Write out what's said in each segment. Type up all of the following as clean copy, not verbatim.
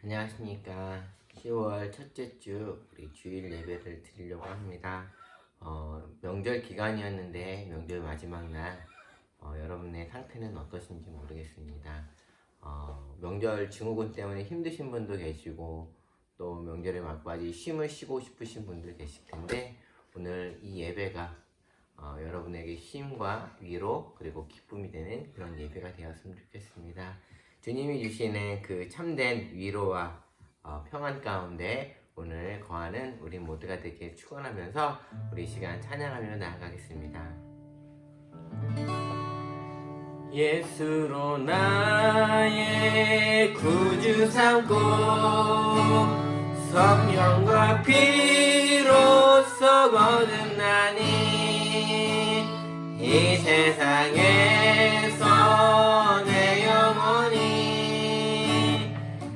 안녕하십니까. 10월 첫째 주 우리 주일 예배를 드리려고 합니다. 명절 기간이었는데 명절 마지막 날 여러분의 상태는 어떠신지 모르겠습니다. 명절 증후군 때문에 힘드신 분도 계시고 또 명절에 막바지 쉼을 쉬고 싶으신 분들 계실 텐데 오늘 이 예배가 여러분에게 힘과 위로 그리고 기쁨이 되는 그런 예배가 되었으면 좋겠습니다. 주님이 주시는 그 참된 위로와 평안 가운데 오늘 거하는 우리 모두가 되길 축원하면서 우리 시간 찬양하며 나아가겠습니다. 예수로 나의 구주 삼고 성령과 피로써 거듭나니 이 세상에서 내 영혼이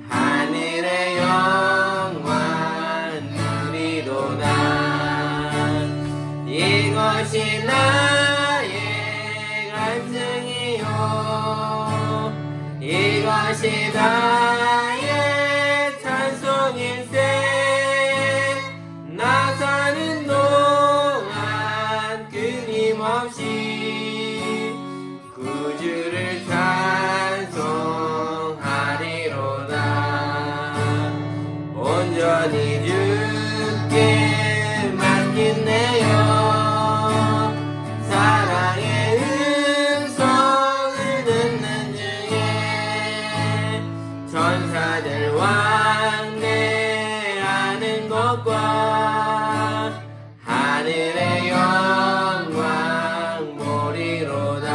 하늘의 영광 누리도다. 이것이 나의 간증이요 이것이 나의 찬송일세. 나 사는 동안 끊임없이 구주를 찬송하리로다. 온전히 주께 맡긴네요. 사랑의 음성을 듣는 중에 천사들 왕래하는 것과 하늘의 영광 보리로다.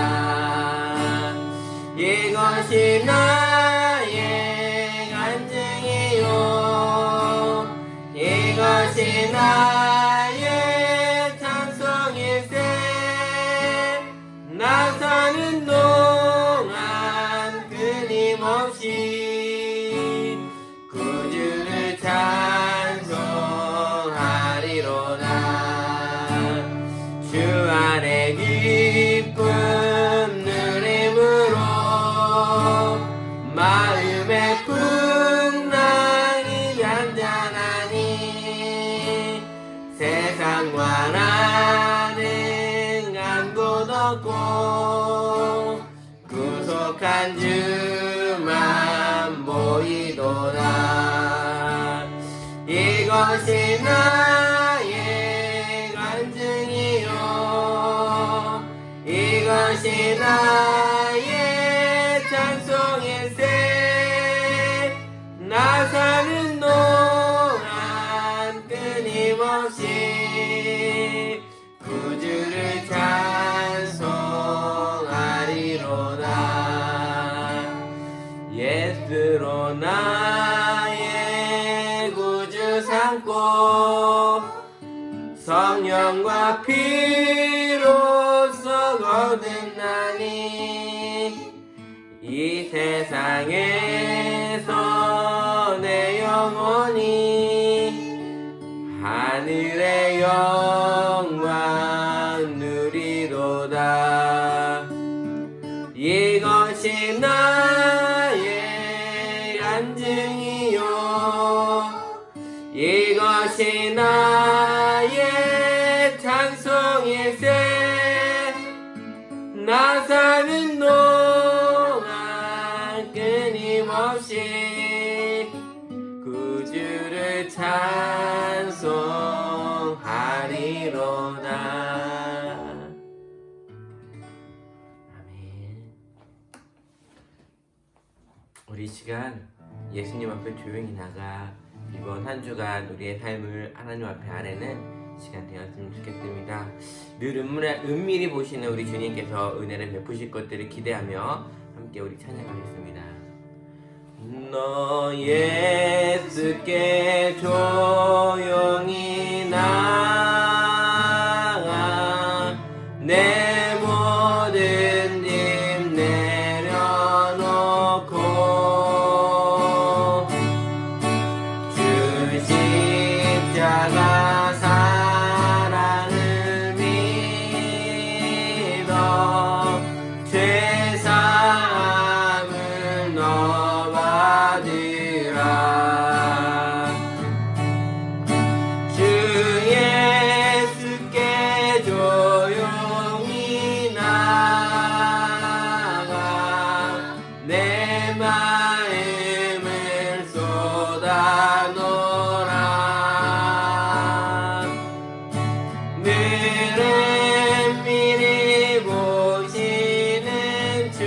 이것이 나의 간증이요 이것이 나의 찬송일세. 나 사는 동안 끊임없이 구주를 찬송하리로다. 주 안에 기쁨 누림으로 마음의 풍랑이 잔잔하니 세상과 나는 간 곳 없고 구속한 주만 보이도다. 이것이 나의 간증이요 이것이 나의 찬송일세. 나 사는 동안 끊임없이 구주를 찬송하리로다. 예수로 나의 구주 삼고 성령과 피로써 거듭나니 이 세상에서 내 영혼이 하늘의 영광 누리도다. 이것이 나의 간증이요 이것이 나의 찬송일세. 나 사는 동안 끊임없이 구주를 찬송하리로다. 아멘. 우리 시간 예수님 앞에 조용히 나가 이번 한 주간 우리의 삶을 하나님 앞에 아뢰는 시간 되었으면 좋겠습니다. 늘 은밀히 보시는 우리 주님께서 은혜를 베푸실 것들을 기대하며 함께 우리 찬양하겠습니다. 너 예수께 조용히 나가 내 모든 짐 내려놓고 주 십자가 사랑을 믿어 죄 사함을 너 받으라. 내 마음을 쏟아놓으라. 늘은 미리 보시는 주님,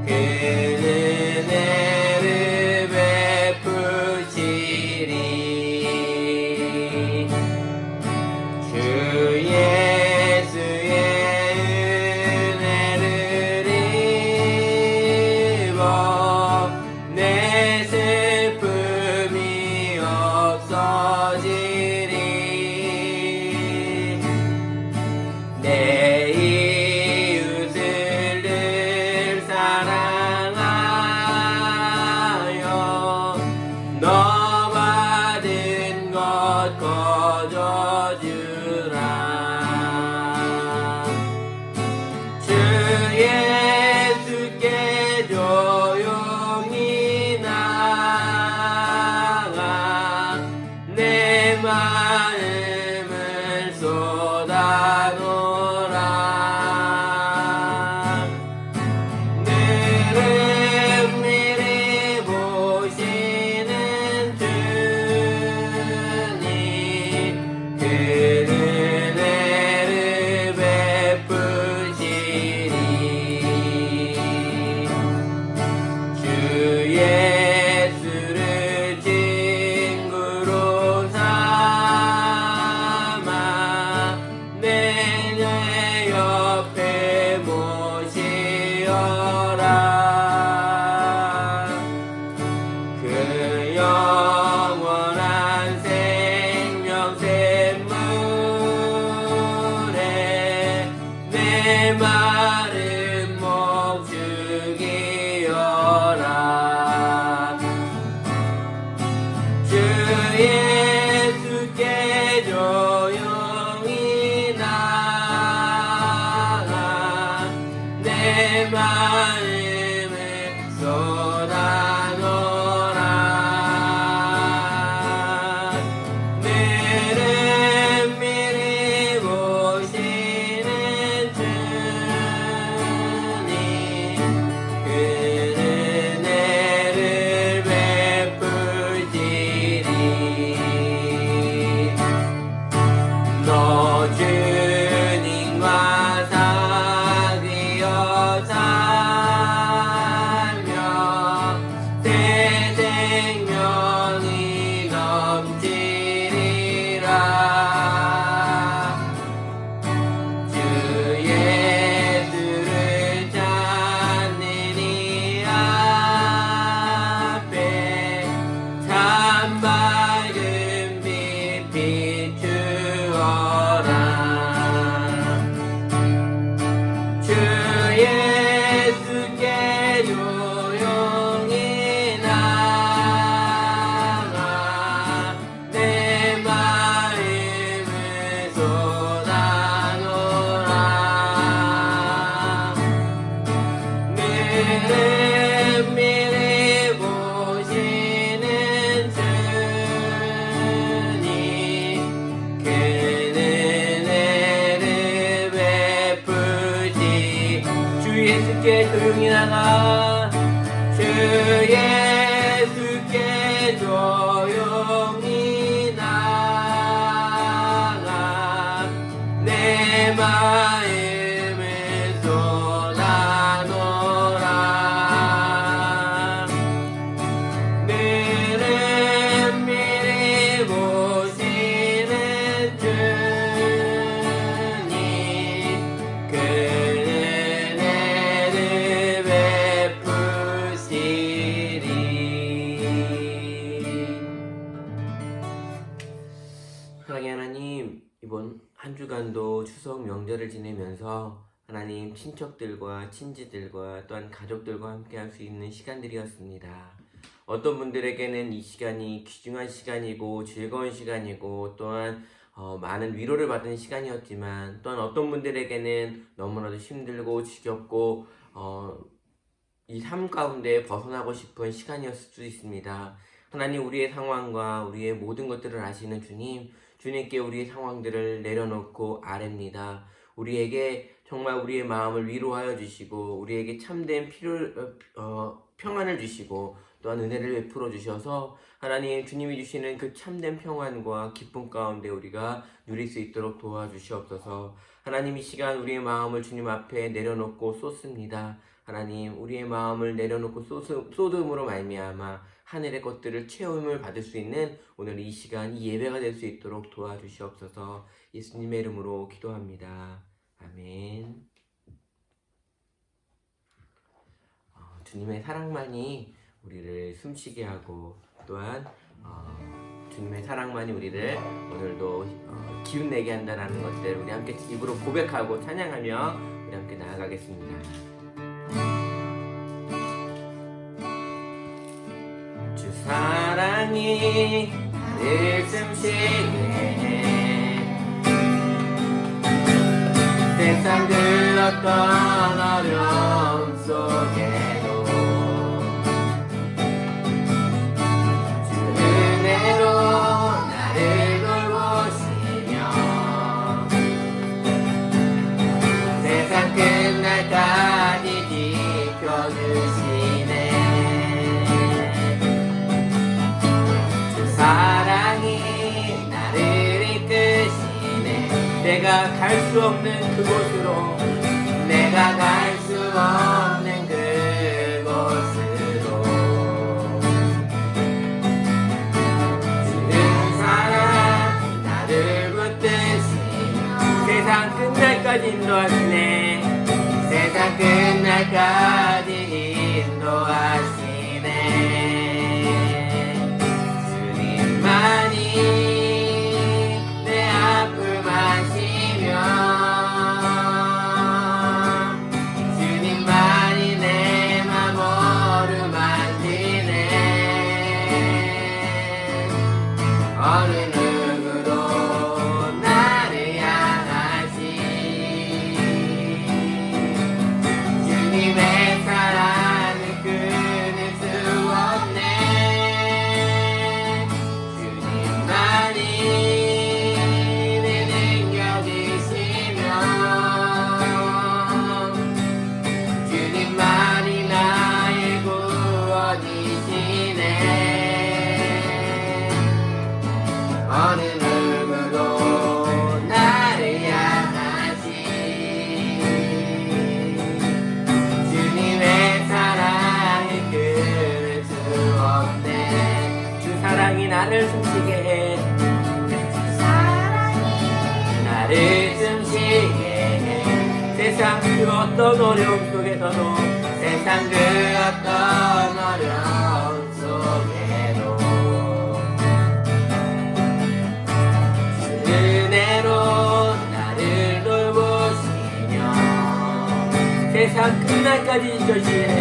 그는 은혜를 베푸시리. 주 예수의 은혜를 입어 내 슬픔이 없어지리. 내 이웃을 늘 사랑하여 너 받은 것 거저주라. 주 예수께 조용히 나가 내 마음을 쏟아놓으라. 늘은 미리 보시는 주님, 그는 은혜를 베푸시리. 주 예수를 친구로 삼아 내 옆에 모시어라. 그 영원한 생명 샘물에 내 마른 목 죽이어라. 주 예수께 조용히 나가 내 마음을 쏟아놓으라. 늘은 미리 보시는 주님, 그는 은혜를 베푸시리. 너 주님과 사귀어 살며 새 생명이 넘치리라. 주 예수를 찾는 이 앞에 참 밝은 빛 비추어라. 주 예수께 조용히 나가 내 마음을 쏟아놓으라. 늘은 미리 보시는 주님, 그는 은혜를 베푸시. 주 예수께 조용히 나가 주 예수께 조용히 나가 내 마음을 쏟아놓으라. 늘은 미리 보시는 주님, 그는 은혜를 베푸시리. 사랑의 하나님, 이번 한 주간도 추석 명절을 지내면서 하나님 친척들과 친지들과 또한 가족들과 함께 할 수 있는 시간들이었습니다. 어떤 분들에게는 이 시간이 귀중한 시간이고 즐거운 시간이고 또한 많은 위로를 받은 시간이었지만, 또한 어떤 분들에게는 너무나도 힘들고 지겹고 이 삶 가운데 벗어나고 싶은 시간이었을 수 있습니다. 하나님, 우리의 상황과 우리의 모든 것들을 아시는 주님, 주님께 우리의 상황들을 내려놓고 아뢰입니다. 우리에게 정말 우리의 마음을 위로하여 주시고 우리에게 참된 평안을 주시고 또한 은혜를 베풀어 주셔서 하나님 주님이 주시는 그 참된 평안과 기쁨 가운데 우리가 누릴 수 있도록 도와주시옵소서. 하나님 이 시간 우리의 마음을 주님 앞에 내려놓고 쏟습니다. 하나님 우리의 마음을 내려놓고 쏟음으로 말미암아 하늘의 것들을 체험을 받을 수 있는 오늘 이 시간 이 예배가 될 수 있도록 도와주시옵소서. 예수님의 이름으로 기도합니다. 아멘. 주님의 사랑만이 우리를 숨쉬게 하고 또한 주님의 사랑만이 우리를 오늘도 기운내게 한다는 것들 우리 함께 입으로 고백하고 찬양하며 우리 함께 나아가겠습니다. 주 사랑이 나를 숨쉬게 해 세상 그 어떤 어려움 속에도 주 은혜로 나를 돌보시며 세상 끝날까지 지켜주시네. 주 사랑이 나를 이끄시네. 내가 갈 수 없는 그곳으로 내가 갈 수 없는 그곳으로 주는 사랑 나를 붙드시며 세상 끝날까지 인도하시네. 세상 끝날까지 인도하시네. 주님만이 내 앞을 마시며 주님만이 내 맘 어루만지네. 어느 누구도 나를 향하시 주님의 사랑을 끊을 수 없네. 주님만이 내 능력이시며 주님만이 나의 구원이시네. 어느 누구도 나를 향하시 주님의 사랑을 끊을 수 없네. 주 사랑이 나를 숨쉬게 해 나를 숨쉬게 해 세상 그 어떤 어려움 속에서도 세상 그 어떤 어려움 속에도 주 은혜로 나를 돌보시며 세상 끝날까지 지켜주시네.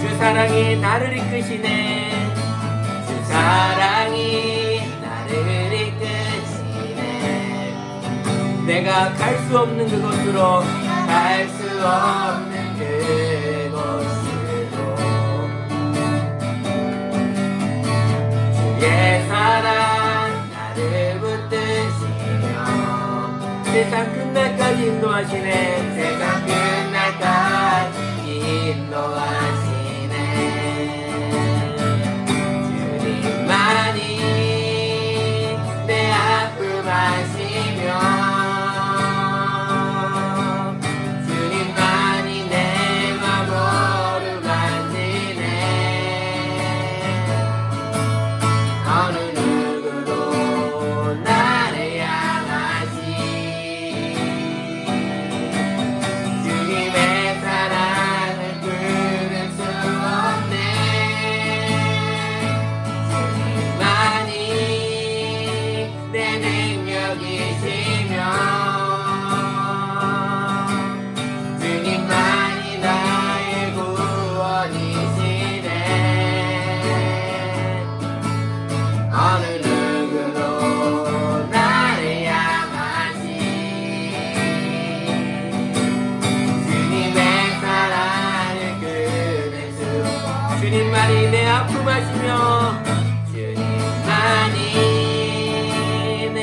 주 사랑이 나를 이끄시네. 주 사랑이 나를 이끄시네. 내가 갈 수 없는 그곳으로 갈 수 없는 그곳으로 주의 사랑 나를 붙드시며 세상 끝날까지 인도하시네. 세상 끝날까지 인도하시네. 주님만이 내 앞을 마시며 주님만이 내 맘 어루만지네. 어느 누구도 나를 향하시 주님의 사랑을 끊을 수 없네. 주님만이 내 능력이시며 주님만이 나의 구원이시네. 어느 누구도 나를 향하시 주님의 사랑을 끊을 수 주님만이 내 아픔 하시며 주님만이 내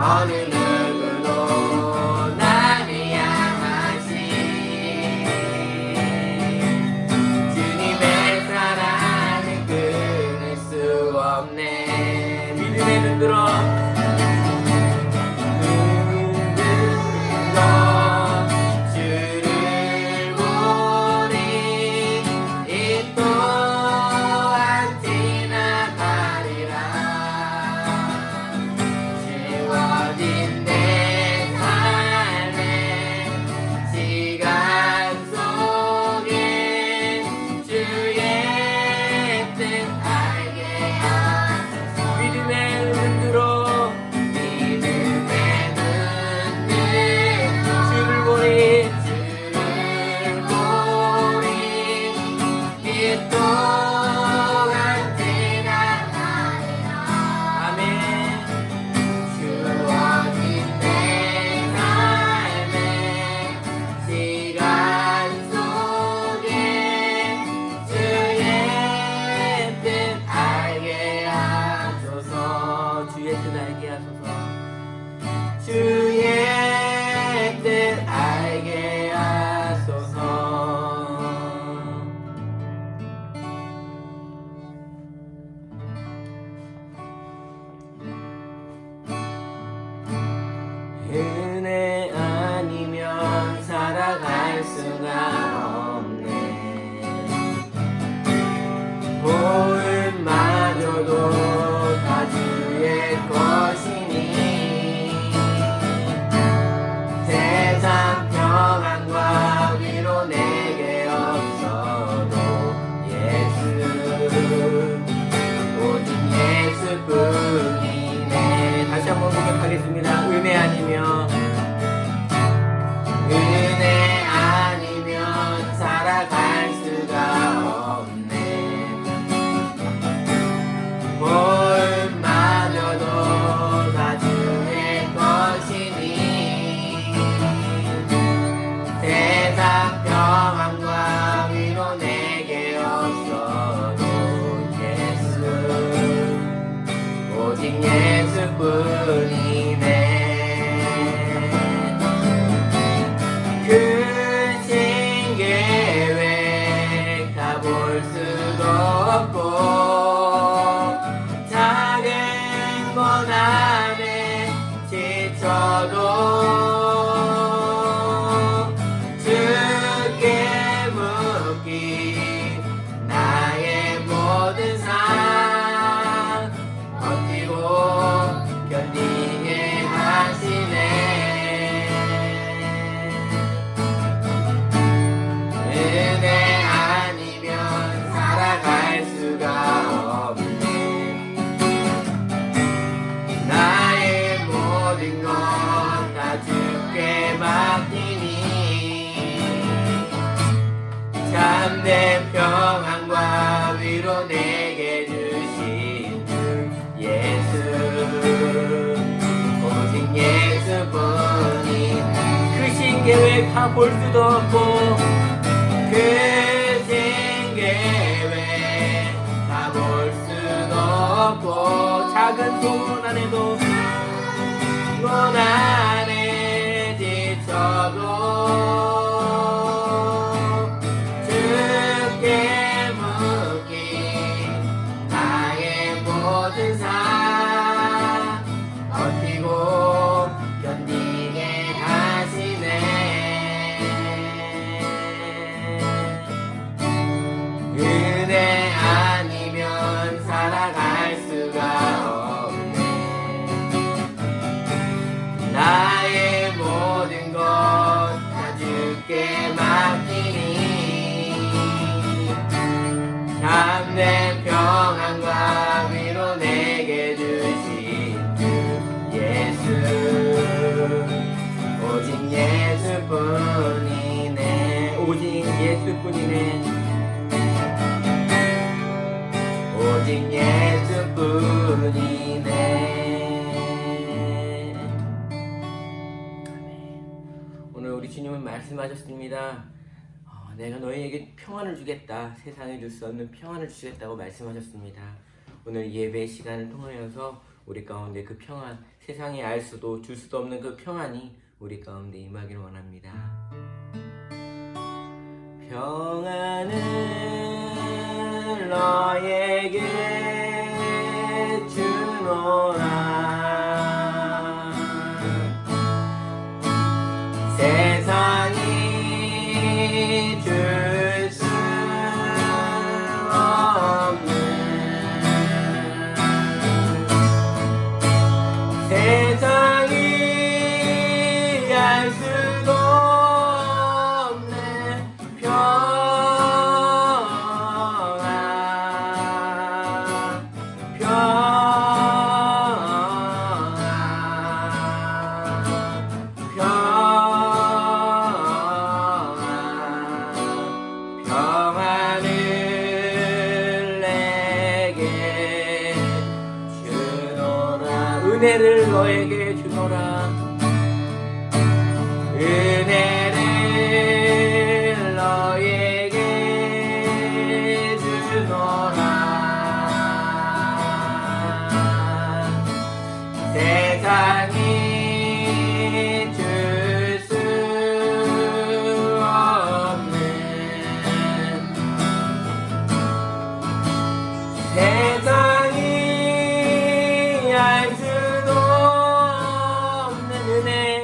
어느 누구도 나를 향하신 주님의 사랑을 끊을 수 없네. 믿음의 눈 들어 은혜 아니면 살아갈 수가 없네. 보응마저도 다 주의 것이니 세상 평안과 위로 내게 없어도 예수 오직 예수뿐이네. 다시 한번 고백하겠습니다. 은혜 아니면 살아갈 수가 없네. 보응마저도 다 주의 것이니 세상 평안과 위로 내게 없어도 예수 오직 예수뿐이네. 크신 계획 다 볼 수도 없고 작은 것 안에 지쳐도 주께 묻기 나의 모든 삶 버티고 견디게 하시네. 은혜 아니면 살아갈 수가 없네. 나의 모든 것 다 주께 맡기니 참된 평안과 위로 내게 주신 주 예수 오직 예수뿐이. 크신 계획 다 볼 수도 없고 크신 계획 다 볼 수도 없고 작은 소원 안에도 문 안에 지쳐도 주께 묻기 나의 모든 삶 버티고 견디게 하시네. 은혜 아니면 살아갈 수가 없네. 나의 모든 것 다 주께 맡기니 참된 평안과 위로 내게 주신 주 예수 오직 예수뿐이네. 오직 예수뿐이네. 오직 예수뿐이네. 오늘 우리 주님은 말씀하셨습니다. 내가 너희에게 평안을 주겠다. 세상에 줄 수 없는 평안을 주겠다고 말씀하셨습니다. 오늘 예배 시간을 통하여서 우리 가운데 그 평안, 세상에 알 수도 줄 수도 없는 그 평안이 우리 가운데 임하기를 원합니다. 평안을 너에게 주노라. 세상이 줄 수 없는, 세상이 알 수도 없는 평안을 내게 주노라. 은혜를 너에게 주노라. 은혜를 너에게 주노라. 세상이 줄 수 없는, 세상이 알 수도 없는 은혜를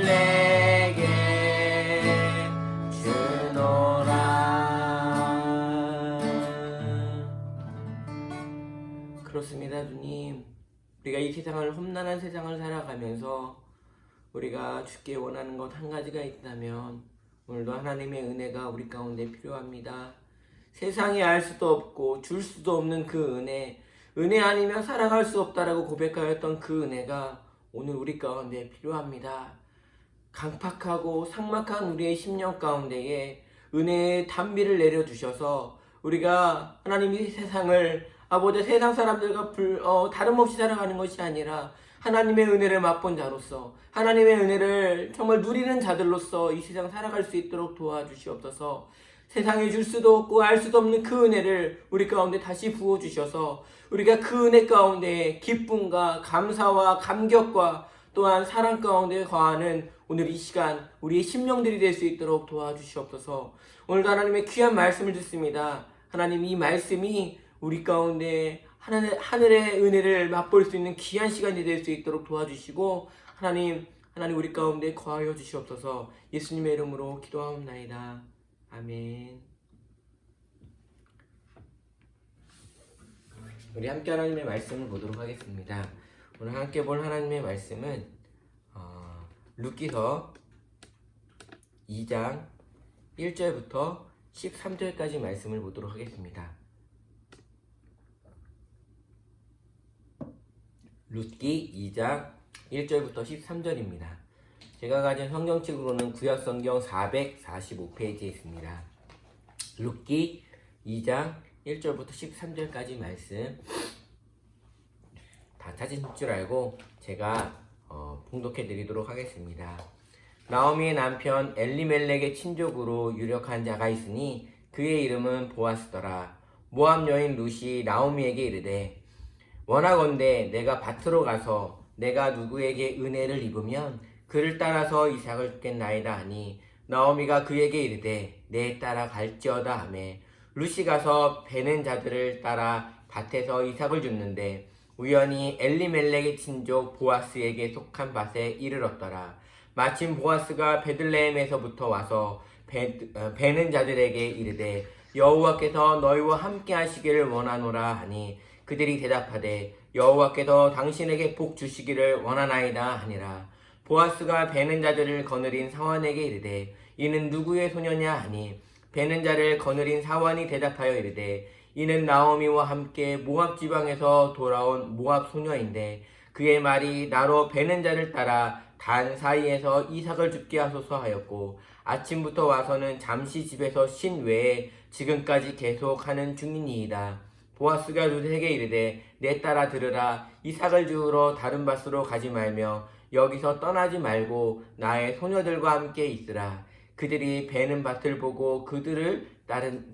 내게 주노라. 그렇습니다, 주님. 우리가 이 세상을, 험난한 세상을 살아가면서 우리가 주께 원하는 것 한 가지가 있다면 오늘도 하나님의 은혜가 우리 가운데 필요합니다. 세상이 알 수도 없고 줄 수도 없는 그 은혜 아니면 살아갈 수 없다라고 고백하였던 그 은혜가 오늘 우리 가운데 필요합니다. 강팍하고 삭막한 우리의 심령 가운데에 은혜의 단비를 내려주셔서 우리가 하나님이 세상을 아버지 세상 사람들과 다름없이 살아가는 것이 아니라 하나님의 은혜를 맛본 자로서, 하나님의 은혜를 정말 누리는 자들로서 이 세상 살아갈 수 있도록 도와주시옵소서. 세상에 줄 수도 없고 알 수도 없는 그 은혜를 우리 가운데 다시 부어주셔서 우리가 그 은혜 가운데 기쁨과 감사와 감격과 또한 사랑 가운데 거하는 오늘 이 시간 우리의 심령들이 될 수 있도록 도와주시옵소서. 오늘도 하나님의 귀한 말씀을 듣습니다. 하나님, 이 말씀이 우리 가운데 하늘의 은혜를 맛볼 수 있는 귀한 시간이 될 수 있도록 도와주시고 하나님 우리 가운데 거하여 주시옵소서. 예수님의 이름으로 기도하옵나이다. 아멘. 우리 함께 하나님의 말씀을 보도록 하겠습니다. 오늘 함께 볼 하나님의 말씀은 룻기서 2장 1절부터 13절까지 말씀을 보도록 하겠습니다. 룻기 2장 1절부터 13절입니다. 제가 가진 성경책으로는 구약성경 445페이지에 있습니다. 룻기 2장 1절부터 13절까지 말씀 다 찾으실 줄 알고 제가 봉독해 드리도록 하겠습니다. 나오미의 남편 엘리멜렉의 친족으로 유력한 자가 있으니 그의 이름은 보아스더라. 모압 여인 룻이 나오미에게 이르되 원하건대 내가 밭으로 가서 내가 누구에게 은혜를 입으면 그를 따라서 이삭을 줍겠나이다 하니 나오미가 그에게 이르되 내 따라 갈지어다 하매 룻이 가서 베는 자들을 따라 밭에서 이삭을 줍는데 우연히 엘리멜렉의 친족 보아스에게 속한 밭에 이르렀더라. 마침 보아스가 베들레헴에서부터 와서 베는 자들에게 이르되 여호와께서 너희와 함께 하시기를 원하노라 하니 그들이 대답하되 여호와께서 당신에게 복 주시기를 원하나이다 하니라. 보아스가 베는 자들을 거느린 사환에게 이르되 이는 누구의 소녀냐 하니 베는 자를 거느린 사환이 대답하여 이르되 이는 나오미와 함께 모압 지방에서 돌아온 모압 소녀인데 그의 말이 나로 베는 자를 따라 단 사이에서 이삭을 줍게 하소서 하였고 아침부터 와서는 잠시 집에서 쉰 외에 지금까지 계속하는 중이니이다. 보아스가 룻에게 이르되 내 딸아 들으라. 이삭을 주우러 다른 밭으로 가지 말며 여기서 떠나지 말고 나의 소녀들과 함께 있으라. 그들이 베는 밭을 보고 그들을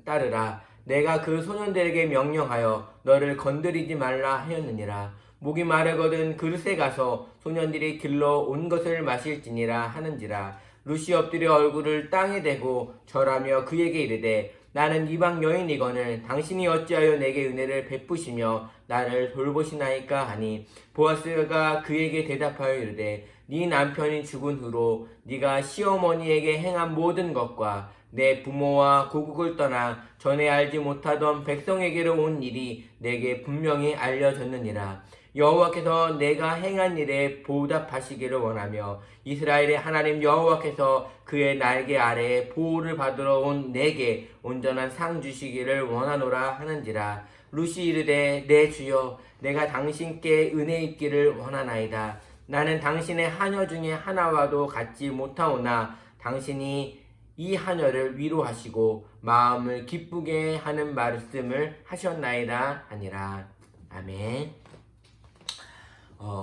따르라. 내가 그 소년들에게 명령하여 너를 건드리지 말라 하였느니라. 목이 마르거든 그릇에 가서 소년들이 길러 온 것을 마실지니라 하는지라. 룻이 엎드려 얼굴을 땅에 대고 절하며 그에게 이르되 나는 이방 여인이거늘 당신이 어찌하여 내게 은혜를 베푸시며 나를 돌보시나이까 하니 보아스가 그에게 대답하여 이르되 네 남편이 죽은 후로 네가 시어머니에게 행한 모든 것과 내 부모와 고국을 떠나 전에 알지 못하던 백성에게로 온 일이 내게 분명히 알려졌느니라. 여호와께서 내가 행한 일에 보답하시기를 원하며 이스라엘의 하나님 여호와께서 그의 날개 아래에 보호를 받으러 온 내게 온전한 상 주시기를 원하노라 하는지라. 룻이 이르되 내 주여 내가 당신께 은혜 있기를 원하나이다. 나는 당신의 하녀 중에 하나와도 같지 못하오나 당신이 이 하녀를 위로하시고 마음을 기쁘게 하는 말씀을 하셨나이다 하니라. 아멘.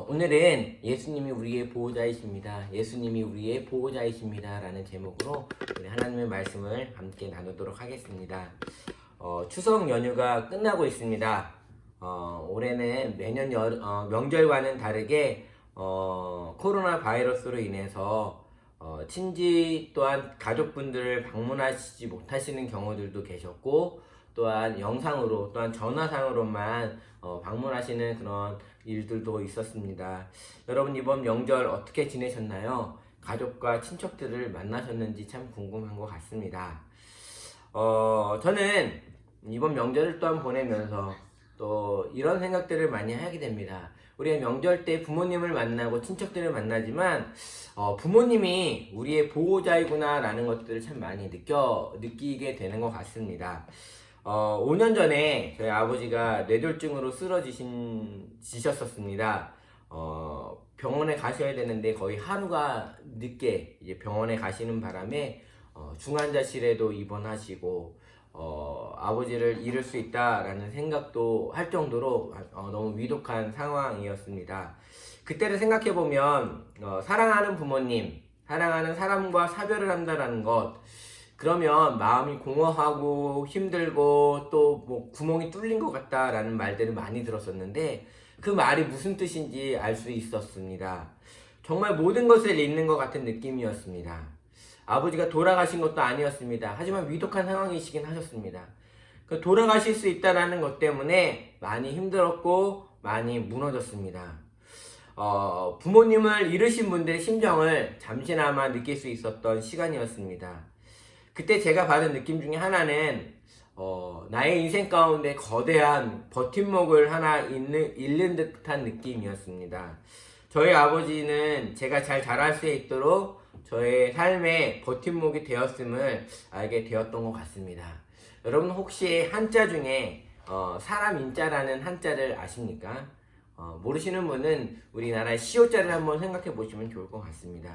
오늘은 예수님이 우리의 보호자이십니다. 예수님이 우리의 보호자이십니다 라는 제목으로 우리 하나님의 말씀을 함께 나누도록 하겠습니다. 추석 연휴가 끝나고 있습니다. 올해는 매년 명절과는 다르게 코로나 바이러스로 인해서 친지 또한 가족분들을 방문하시지 못하시는 경우들도 계셨고 또한 영상으로 또한 전화상으로만 방문하시는 그런 일들도 있었습니다. 여러분 이번 명절 어떻게 지내셨나요? 가족과 친척들을 만나셨는지 참 궁금한 것 같습니다. 저는 이번 명절을 또한 보내면서 또 이런 생각들을 많이 하게 됩니다. 우리가 명절 때 부모님을 만나고 친척들을 만나지만 부모님이 우리의 보호자이구나 라는 것들을 참 많이 느끼게 되는 것 같습니다. 5년 전에 저희 아버지가 뇌졸중으로 쓰러지셨었습니다. 병원에 가셔야 되는데 거의 하루가 늦게 이제 병원에 가시는 바람에 중환자실에도 입원하시고 아버지를 잃을 수 있다라는 생각도 할 정도로 너무 위독한 상황이었습니다. 그때를 생각해보면 사랑하는 부모님, 사랑하는 사람과 사별을 한다라는 것, 그러면 마음이 공허하고 힘들고 또 뭐 구멍이 뚫린 것 같다라는 말들을 많이 들었었는데 그 말이 무슨 뜻인지 알 수 있었습니다. 정말 모든 것을 잃는 것 같은 느낌이었습니다. 아버지가 돌아가신 것도 아니었습니다. 하지만 위독한 상황이시긴 하셨습니다. 돌아가실 수 있다는 것 때문에 많이 힘들었고 많이 무너졌습니다. 부모님을 잃으신 분들의 심정을 잠시나마 느낄 수 있었던 시간이었습니다. 그때 제가 받은 느낌 중에 하나는 나의 인생 가운데 거대한 버팀목을 하나 잃는 듯한 느낌이었습니다. 저희 아버지는 제가 잘 자랄 수 있도록 저의 삶의 버팀목이 되었음을 알게 되었던 것 같습니다. 여러분 혹시 한자 중에 사람 인자라는 한자를 아십니까? 모르시는 분은 우리나라의 시옷자를 한번 생각해 보시면 좋을 것 같습니다.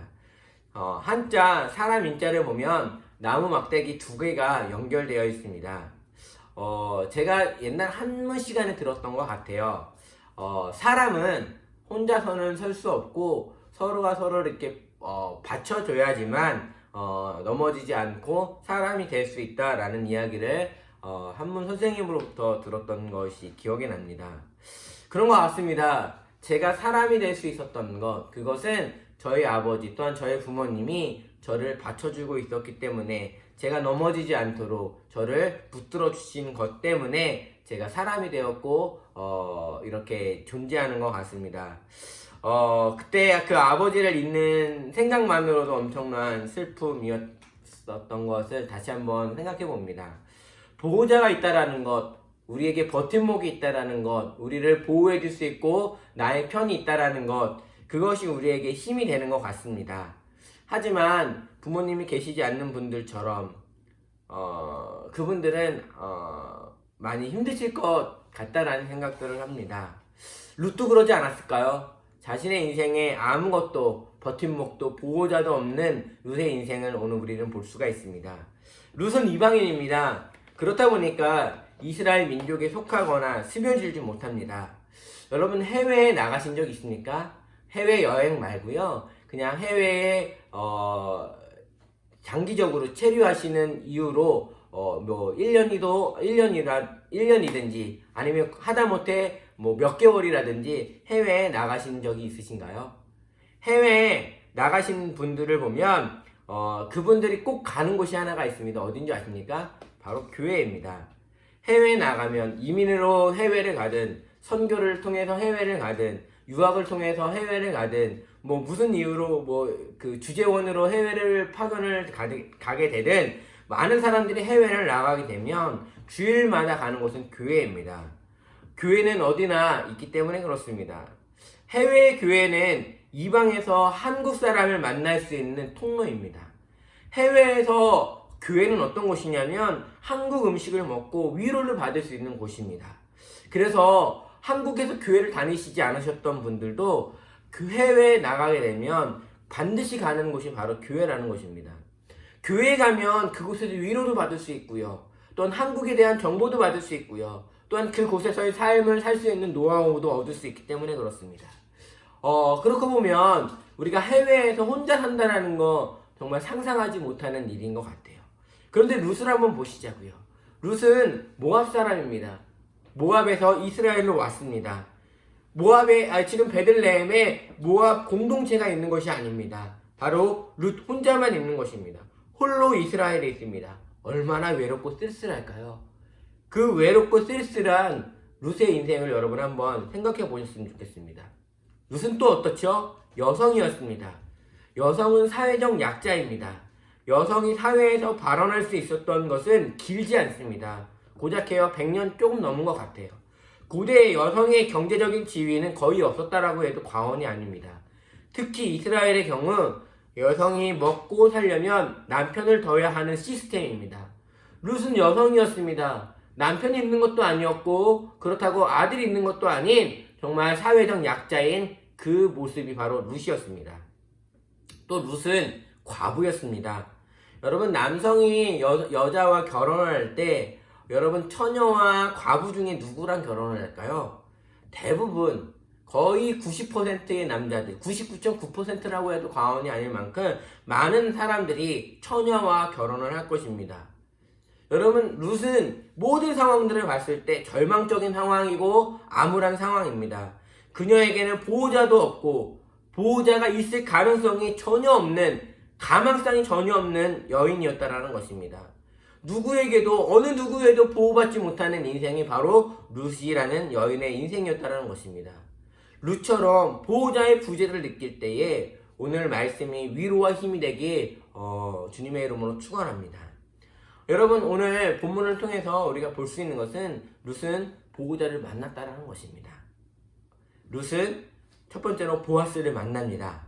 한자 사람 인자를 보면 나무 막대기 2개가 연결되어 있습니다. 제가 옛날 한문 시간에 들었던 것 같아요. 사람은 혼자서는 설 수 없고 서로가 서로를 이렇게 받쳐줘야지만 넘어지지 않고 사람이 될 수 있다라는 이야기를 한문 선생님으로부터 들었던 것이 기억이 납니다. 그런 것 같습니다. 제가 사람이 될 수 있었던 것, 그것은 저희 아버지 또한 저희 부모님이 저를 받쳐주고 있었기 때문에 제가 넘어지지 않도록 저를 붙들어 주신 것 때문에 제가 사람이 되었고 이렇게 존재하는 것 같습니다. 그때 그 아버지를 잊는 생각만으로도 엄청난 슬픔이었던 것을 다시 한번 생각해 봅니다. 보호자가 있다라는 것, 우리에게 버팀목이 있다라는 것, 우리를 보호해 줄 수 있고 나의 편이 있다라는 것, 그것이 우리에게 힘이 되는 것 같습니다. 하지만 부모님이 계시지 않는 분들처럼 그분들은 많이 힘드실 것 같다라는 생각들을 합니다. 룻도 그러지 않았을까요? 자신의 인생에 아무것도 버팀목도 보호자도 없는 룻의 인생을 오늘 우리는 볼 수가 있습니다. 룻은 이방인입니다. 그렇다 보니까 이스라엘 민족에 속하거나 스며들지 못합니다. 여러분 해외에 나가신 적 있습니까? 해외 여행 말고요. 그냥 해외에 장기적으로 체류하시는 이유로 뭐 1년이든지 아니면 하다못해 뭐 몇 개월이라든지 해외에 나가신 적이 있으신가요? 해외에 나가신 분들을 보면 그분들이 꼭 가는 곳이 하나가 있습니다. 어딘지 아십니까? 바로 교회입니다. 해외에 나가면 이민으로 해외를 가든 선교를 통해서 해외를 가든 유학을 통해서 해외를 가든 뭐 무슨 이유로 뭐 그 주재원으로 해외를 파견을 가게 되든 많은 사람들이 해외를 나가게 되면 주일마다 가는 곳은 교회입니다. 교회는 어디나 있기 때문에 그렇습니다. 해외 교회는 이방에서 한국 사람을 만날 수 있는 통로입니다. 해외에서 교회는 어떤 곳이냐면 한국 음식을 먹고 위로를 받을 수 있는 곳입니다. 그래서 한국에서 교회를 다니시지 않으셨던 분들도 그 해외에 나가게 되면 반드시 가는 곳이 바로 교회라는 것입니다. 교회에 가면 그곳에서 위로도 받을 수 있고요. 또한 한국에 대한 정보도 받을 수 있고요. 또한 그곳에서의 삶을 살 수 있는 노하우도 얻을 수 있기 때문에 그렇습니다. 그렇게 보면 우리가 해외에서 혼자 산다는 거 정말 상상하지 못하는 일인 것 같아요. 그런데 룻을 한번 보시자고요. 룻은 모압 사람입니다. 모압에서 이스라엘로 왔습니다. 지금 베들레헴에 모압 공동체가 있는 것이 아닙니다. 바로 룻 혼자만 있는 것입니다. 홀로 이스라엘에 있습니다. 얼마나 외롭고 쓸쓸할까요? 그 외롭고 쓸쓸한 룻의 인생을 여러분 한번 생각해 보셨으면 좋겠습니다. 룻은 또 어떻죠? 여성이었습니다. 여성은 사회적 약자입니다. 여성이 사회에서 발언할 수 있었던 것은 길지 않습니다. 고작해요 100년 조금 넘은 것 같아요. 고대 여성의 경제적인 지위는 거의 없었다라고 해도 과언이 아닙니다. 특히 이스라엘의 경우 여성이 먹고 살려면 남편을 둬야 하는 시스템입니다. 룻은 여성이었습니다. 남편이 있는 것도 아니었고 그렇다고 아들이 있는 것도 아닌 정말 사회적 약자인 그 모습이 바로 룻이었습니다. 또 룻은 과부였습니다. 여러분 남성이 여자와 결혼을 할 때 여러분 처녀와 과부 중에 누구랑 결혼을 할까요? 대부분 거의 90%의 남자들 99.9%라고 해도 과언이 아닐 만큼 많은 사람들이 처녀와 결혼을 할 것입니다. 여러분 룻은 모든 상황들을 봤을 때 절망적인 상황이고 암울한 상황입니다. 그녀에게는 보호자도 없고 보호자가 있을 가능성이 전혀 없는 가망성이 전혀 없는 여인이었다라는 것입니다. 어느 누구에도 보호받지 못하는 인생이 바로 룻이라는 여인의 인생이었다는 것입니다. 룻처럼 보호자의 부재를 느낄 때에 오늘 말씀이 위로와 힘이 되길 주님의 이름으로 축원합니다. 여러분 오늘 본문을 통해서 우리가 볼 수 있는 것은 룻은 보호자를 만났다는 것입니다. 룻은 첫 번째로 보아스를 만납니다.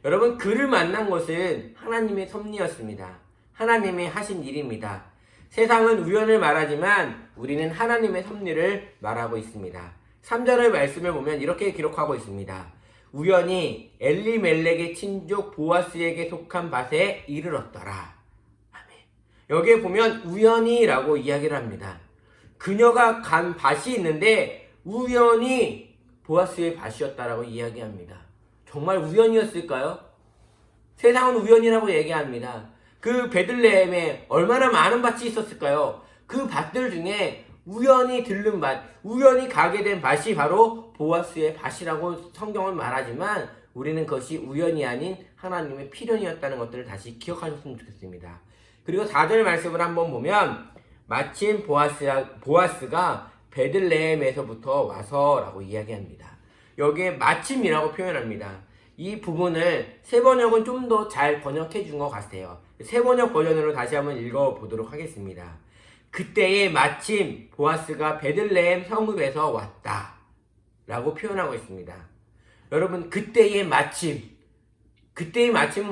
여러분 그를 만난 것은 하나님의 섭리였습니다. 하나님이 하신 일입니다. 세상은 우연을 말하지만 우리는 하나님의 섭리를 말하고 있습니다. 3절의 말씀을 보면 이렇게 기록하고 있습니다. 우연히 엘리멜렉의 친족 보아스에게 속한 밭에 이르렀더라. 아멘. 여기에 보면 우연히라고 이야기를 합니다. 그녀가 간 밭이 있는데 우연히 보아스의 밭이었다라고 이야기합니다. 정말 우연이었을까요? 세상은 우연이라고 얘기합니다. 그 베들레헴에 얼마나 많은 밭이 있었을까요? 그 밭들 중에 우연히 들른 밭, 우연히 가게 된 밭이 바로 보아스의 밭이라고 성경은 말하지만 우리는 그것이 우연이 아닌 하나님의 필연이었다는 것들을 다시 기억하셨으면 좋겠습니다. 그리고 4절 말씀을 한번 보면 마침 보아스가 베들레헴에서부터 와서라고 이야기합니다. 여기에 마침이라고 표현합니다. 이 부분을 세번역은 좀 더 잘 번역해 준 것 같아요. 세번역 버전으로 다시 한번 읽어보도록 하겠습니다. 그때에 마침 보아스가 베들레헴 성읍에서 왔다 라고 표현하고 있습니다. 여러분 그때의 마침은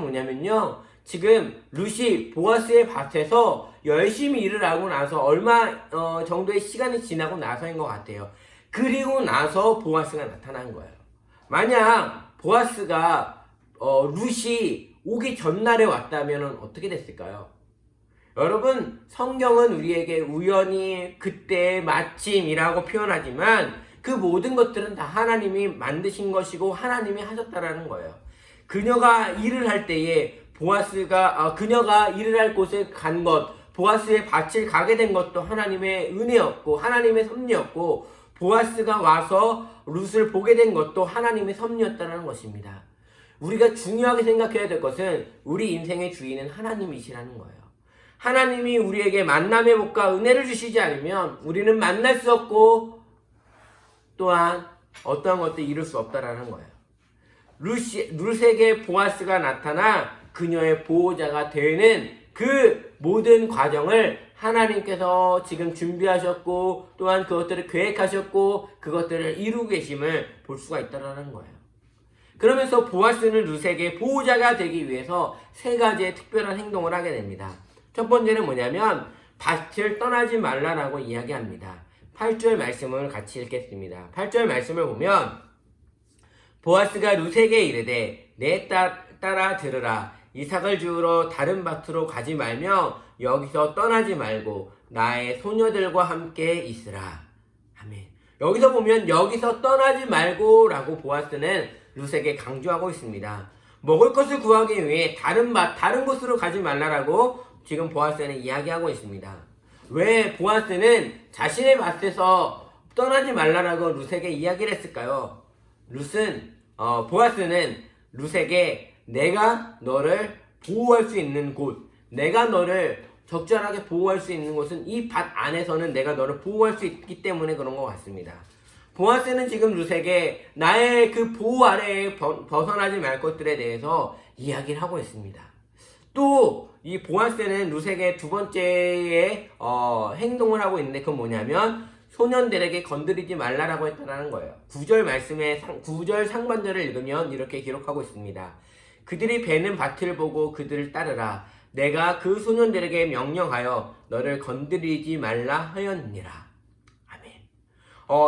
뭐냐면요, 지금 룻이 보아스의 밭에서 열심히 일을 하고 나서 얼마 정도의 시간이 지나고 나서인 것 같아요. 그리고 나서 보아스가 나타난 거예요. 만약 보아스가 룻이 오기 전날에 왔다면 어떻게 됐을까요? 여러분, 성경은 우리에게 우연히 그때 마침이라고 표현하지만 그 모든 것들은 다 하나님이 만드신 것이고 하나님이 하셨다라는 거예요. 그녀가 일을 할 때에 그녀가 일을 할 곳에 간 것, 보아스의 밭을 가게 된 것도 하나님의 은혜였고 하나님의 섭리였고, 보아스가 와서 룻을 보게 된 것도 하나님의 섭리였다는 것입니다. 우리가 중요하게 생각해야 될 것은 우리 인생의 주인은 하나님이시라는 거예요. 하나님이 우리에게 만남의 복과 은혜를 주시지 않으면 우리는 만날 수 없고 또한 어떠한 것도 이룰 수 없다라는 거예요. 룻에게 보아스가 나타나 그녀의 보호자가 되는 그 모든 과정을 하나님께서 지금 준비하셨고 또한 그것들을 계획하셨고 그것들을 이루고 계심을 볼 수가 있다는 거예요. 그러면서 보아스는 룻에게 보호자가 되기 위해서 세 가지의 특별한 행동을 하게 됩니다. 첫 번째는 뭐냐면 밭을 떠나지 말라라고 이야기합니다. 8절 말씀을 같이 읽겠습니다. 8절 말씀을 보면 보아스가 룻에게 이르되 내 따라 들으라. 이삭을 주우러 다른 밭으로 가지 말며 여기서 떠나지 말고 나의 소녀들과 함께 있으라. 아멘. 여기서 보면 여기서 떠나지 말고 라고 보아스는 룻에게 강조하고 있습니다. 먹을 것을 구하기 위해 다른 곳으로 가지 말라라고 지금 보아스는 이야기하고 있습니다. 왜 보아스는 자신의 밭에서 떠나지 말라라고 룻에게 이야기를 했을까요? 보아스는 룻에게 내가 너를 보호할 수 있는 곳, 내가 너를 적절하게 보호할 수 있는 곳은 이 밭 안에서는 내가 너를 보호할 수 있기 때문에 그런 것 같습니다. 보아스는 지금 룻에게 나의 그 보호 아래에 벗어나지 말 것들에 대해서 이야기를 하고 있습니다. 또 이 보아스는 룻에게 두 번째의 행동을 하고 있는데 그건 뭐냐면 소년들에게 건드리지 말라라고 했다는 거예요. 9절 상반절을 읽으면 이렇게 기록하고 있습니다. 그들이 베는 밭을 보고 그들을 따르라. 내가 그 소년들에게 명령하여 너를 건드리지 말라 하였느니라. 아멘.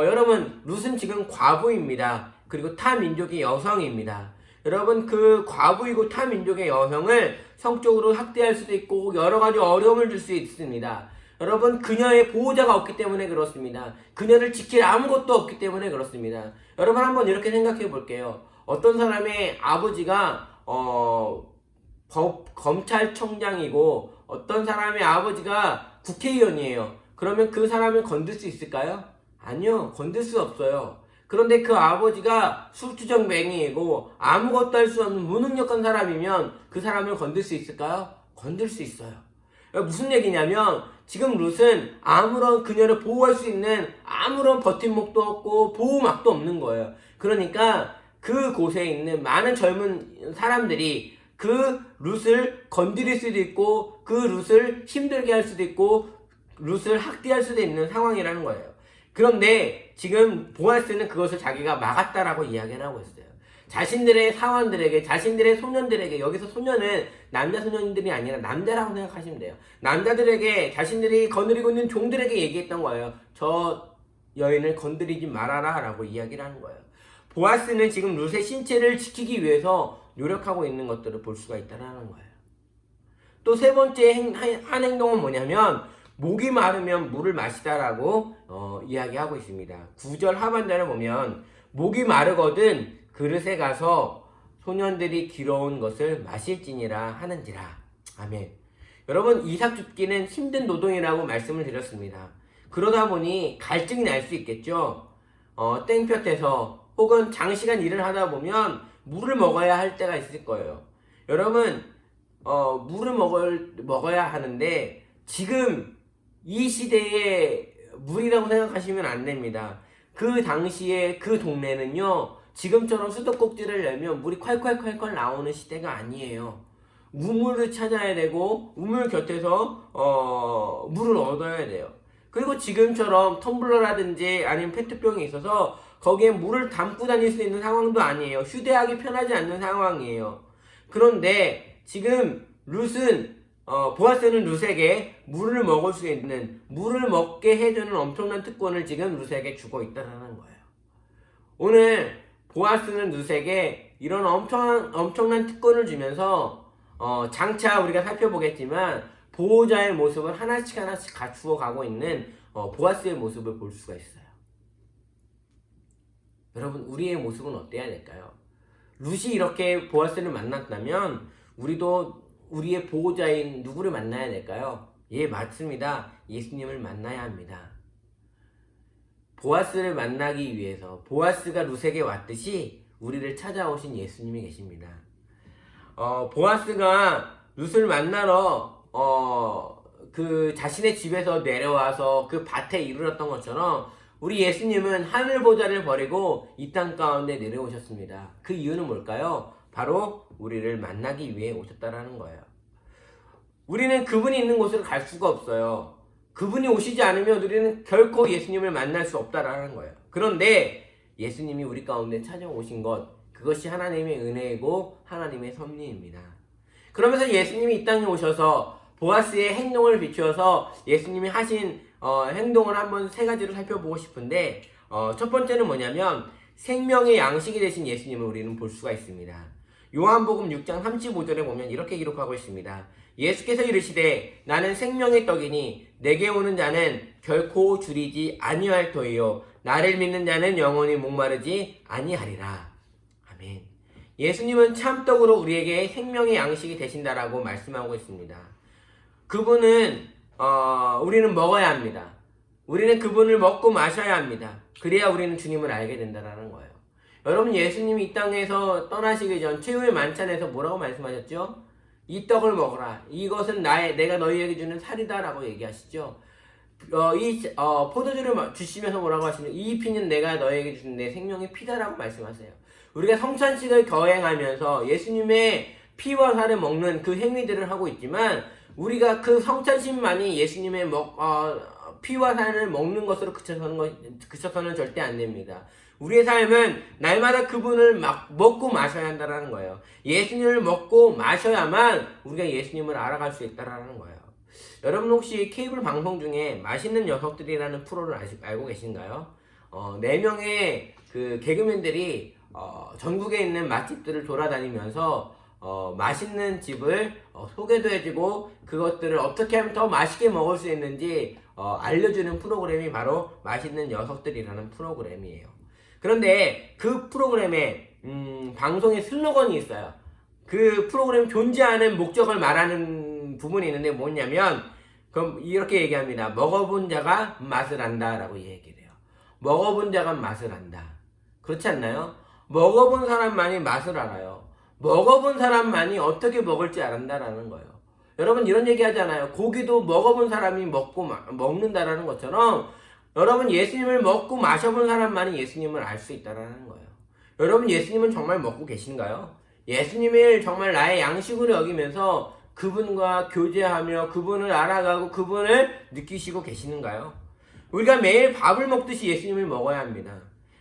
여러분, 룻은 지금 과부입니다. 그리고 타 민족의 여성입니다. 여러분, 그 과부이고 타 민족의 여성을 성적으로 학대할 수도 있고 여러 가지 어려움을 줄 수 있습니다. 여러분, 그녀의 보호자가 없기 때문에 그렇습니다. 그녀를 지킬 아무것도 없기 때문에 그렇습니다. 여러분, 한번 이렇게 생각해 볼게요. 어떤 사람의 아버지가 검찰청장이고 어떤 사람의 아버지가 국회의원이에요. 그러면 그 사람을 건들 수 있을까요? 아니요, 건들 수 없어요. 그런데 그 아버지가 술주정뱅이이고 아무것도 할 수 없는 무능력한 사람이면 그 사람을 건들 수 있을까요? 건들 수 있어요. 무슨 얘기냐면 지금 룻은 아무런 그녀를 보호할 수 있는 아무런 버팀목도 없고 보호막도 없는 거예요. 그러니까 그 곳에 있는 많은 젊은 사람들이 그 룻을 건드릴 수도 있고 그 룻을 힘들게 할 수도 있고 룻을 학대할 수도 있는 상황이라는 거예요. 그런데 지금 보아스는 그것을 자기가 막았다라고 이야기를 하고 있어요. 자신들의 사원들에게, 자신들의 소년들에게, 여기서 소년은 남자 소년들이 아니라 남자라고 생각하시면 돼요. 남자들에게, 자신들이 거느리고 있는 종들에게 얘기했던 거예요. 저 여인을 건드리지 말아라 라고 이야기를 하는 거예요. 보아스는 지금 룻의 신체를 지키기 위해서 노력하고 있는 것들을 볼 수가 있다는 거예요. 또 세 번째 한 행동은 뭐냐면 목이 마르면 물을 마시다라고 이야기하고 있습니다. 9절 하반절을 보면 목이 마르거든 그릇에 가서 소년들이 길어온 것을 마실지니라 하는지라. 아멘. 여러분, 이삭 줍기는 힘든 노동이라고 말씀을 드렸습니다. 그러다 보니 갈증이 날 수 있겠죠. 땡볕에서 혹은 장시간 일을 하다 보면 물을 먹어야 할 때가 있을 거예요. 여러분, 물을 먹어야 하는데 지금 이 시대에 물이라고 생각하시면 안 됩니다. 그 당시에 그 동네는요, 지금처럼 수도꼭지를 열면 물이 콸콸콸콸 나오는 시대가 아니에요. 우물을 찾아야 되고 우물 곁에서 물을 얻어야 돼요. 그리고 지금처럼 텀블러라든지 아니면 페트병이 있어서 거기에 물을 담고 다닐 수 있는 상황도 아니에요. 휴대하기 편하지 않는 상황이에요. 그런데 지금 보아스는 룻에게 물을 먹을 수 있는, 물을 먹게 해주는 엄청난 특권을 지금 룻에게 주고 있다는 거예요. 오늘 보아스는 룻에게 이런 엄청난 특권을 주면서 장차 우리가 살펴보겠지만 보호자의 모습을 하나씩 하나씩 갖추어 가고 있는 보아스의 모습을 볼 수가 있어요. 여러분, 우리의 모습은 어때야 될까요? 룻이 이렇게 보아스를 만났다면 우리도 우리의 보호자인 누구를 만나야 될까요? 예, 맞습니다. 예수님을 만나야 합니다. 보아스를 만나기 위해서 보아스가 룻에게 왔듯이 우리를 찾아오신 예수님이 계십니다. 보아스가 룻을 만나러 그 자신의 집에서 내려와서 그 밭에 이르렀던 것처럼 우리 예수님은 하늘 보좌를 버리고 이 땅 가운데 내려오셨습니다. 그 이유는 뭘까요? 바로 우리를 만나기 위해 오셨다라는 거예요. 우리는 그분이 있는 곳으로 갈 수가 없어요. 그분이 오시지 않으면 우리는 결코 예수님을 만날 수 없다라는 거예요. 그런데 예수님이 우리 가운데 찾아오신 것, 그것이 하나님의 은혜이고 하나님의 섭리입니다. 그러면서 예수님이 이 땅에 오셔서 보아스의 행동을 비추어서 예수님이 하신 행동을 한번 세 가지로 살펴보고 싶은데, 첫 번째는 뭐냐면 생명의 양식이 되신 예수님을 우리는 볼 수가 있습니다. 요한복음 6장 35절에 보면 이렇게 기록하고 있습니다. 예수께서 이르시되 나는 생명의 떡이니 내게 오는 자는 결코 줄이지 아니할 터이요 나를 믿는 자는 영원히 목마르지 아니하리라. 아멘. 예수님은 참떡으로 우리에게 생명의 양식이 되신다라고 말씀하고 있습니다. 그분은 우리는 먹어야 합니다. 우리는 그분을 먹고 마셔야 합니다. 그래야 우리는 주님을 알게 된다는 거예요. 여러분, 예수님이 이 땅에서 떠나시기 전 최후의 만찬에서 뭐라고 말씀하셨죠? 이 떡을 먹어라. 이것은 내가 너희에게 주는 살이다라고 얘기하시죠. 포도주를 주시면서 뭐라고 하시냐면 이 피는 내가 너희에게 주는 내 생명의 피다라고 말씀하세요. 우리가 성찬식을 거행하면서 예수님의 피와 살을 먹는 그 행위들을 하고 있지만 우리가 그 성찬식만이 예수님의 피와 살을 먹는 것으로 그쳐서는 절대 안 됩니다. 우리의 삶은 날마다 그분을 먹고 마셔야 한다는 거예요. 예수님을 먹고 마셔야만 우리가 예수님을 알아갈 수 있다는 거예요. 여러분, 혹시 케이블 방송 중에 맛있는 녀석들이라는 프로를 알고 계신가요? 4명의 그 개그맨들이 전국에 있는 맛집들을 돌아다니면서 맛있는 집을 소개도 해주고 그것들을 어떻게 하면 더 맛있게 먹을 수 있는지 알려주는 프로그램이 바로 맛있는 녀석들이라는 프로그램이에요. 그런데 그 프로그램에 방송의 슬로건이 있어요. 그 프로그램 존재하는 목적을 말하는 부분이 있는데 뭐냐면 그럼 이렇게 얘기합니다. 먹어본 자가 맛을 안다 라고 얘기를 해요. 먹어본 자가 맛을 안다. 그렇지 않나요? 먹어본 사람만이 맛을 알아요. 먹어본 사람만이 어떻게 먹을지 안다라는 거예요. 여러분, 이런 얘기 하잖아요. 고기도 먹어본 사람이 먹는다라는 것처럼 여러분, 예수님을 먹고 마셔본 사람만이 예수님을 알 수 있다는 거예요. 여러분, 예수님은 정말 먹고 계신가요? 예수님을 정말 나의 양식으로 여기면서 그분과 교제하며 그분을 알아가고 그분을 느끼시고 계시는가요? 우리가 매일 밥을 먹듯이 예수님을 먹어야 합니다.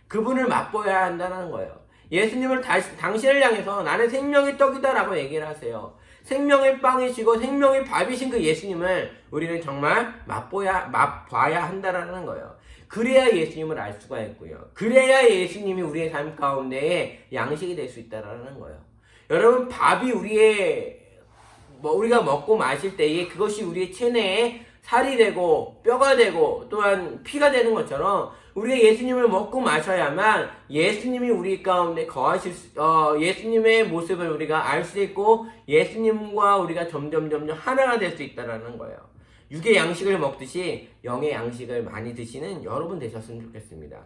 그분을 맛보아야 한다는 거예요. 예수님을 당신을 향해서 나는 생명의 떡이다 라고 얘기를 하세요. 생명의 빵이시고 생명의 밥이신 그 예수님을 우리는 정말 맛봐야 한다라는 거예요. 그래야 예수님을 알 수가 있고요. 그래야 예수님이 우리의 삶 가운데에 양식이 될 수 있다라는 거예요. 여러분, 밥이 우리가 먹고 마실 때에 그것이 우리의 체내에 살이 되고 뼈가 되고 또한 피가 되는 것처럼 우리가 예수님을 먹고 마셔야만 예수님이 우리 가운데 예수님의 모습을 우리가 알 수 있고 예수님과 우리가 점점 하나가 될 수 있다는 거예요. 육의 양식을 먹듯이 영의 양식을 많이 드시는 여러분 되셨으면 좋겠습니다.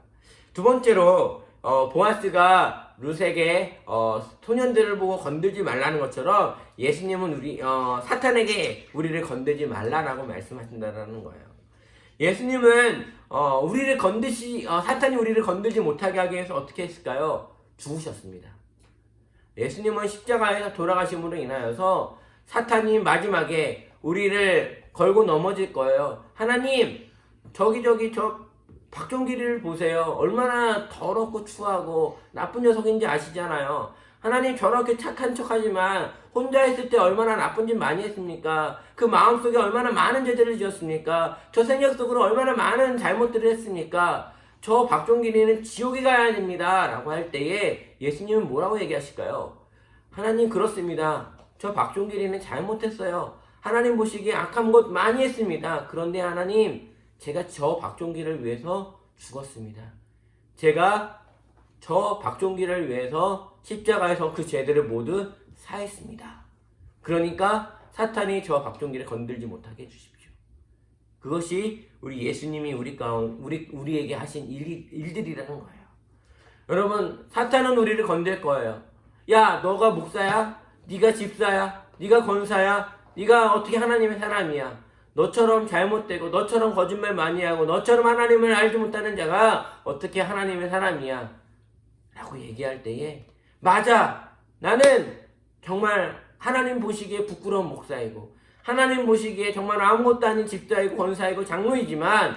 두 번째로 보아스가 룻에게 소년들을 보고 건들지 말라는 것처럼 예수님은 사탄에게 우리를 건들지 말라라고 말씀하신다는 거예요. 예수님은 사탄이 우리를 건들지 못하게 하기 위해서 어떻게 했을까요? 죽으셨습니다. 예수님은 십자가에서 돌아가심으로 인하여서 사탄이 마지막에 우리를 걸고 넘어질 거예요. 하나님, 저 박종길이를 보세요. 얼마나 더럽고 추하고 나쁜 녀석인지 아시잖아요. 하나님, 저렇게 착한 척하지만 혼자 있을 때 얼마나 나쁜 짓 많이 했습니까? 그 마음속에 얼마나 많은 죄들을 지었습니까? 저 생각 속으로 얼마나 많은 잘못들을 했습니까? 저 박종길이는 지옥에 가야 됩니다 라고 할 때에 예수님은 뭐라고 얘기하실까요? 하나님, 그렇습니다. 저 박종길이는 잘못했어요. 하나님 보시기에 악한 것 많이 했습니다. 그런데 하나님, 제가 저 박종기를 위해서 죽었습니다. 제가 저 박종기를 위해서 십자가에서 그 죄들을 모두 사했습니다. 그러니까 사탄이 저 박종기를 건들지 못하게 해주십시오. 그것이 우리 예수님이 우리에게 하신 일들이라는 거예요. 여러분, 사탄은 우리를 건들 거예요. 야, 너가 목사야? 네가 집사야? 네가 권사야? 네가 어떻게 하나님의 사람이야? 너처럼 잘못되고 너처럼 거짓말 많이 하고 너처럼 하나님을 알지 못하는 자가 어떻게 하나님의 사람이야? 라고 얘기할 때에 맞아! 나는 정말 하나님 보시기에 부끄러운 목사이고 하나님 보시기에 정말 아무것도 아닌 집사이고 권사이고 장로이지만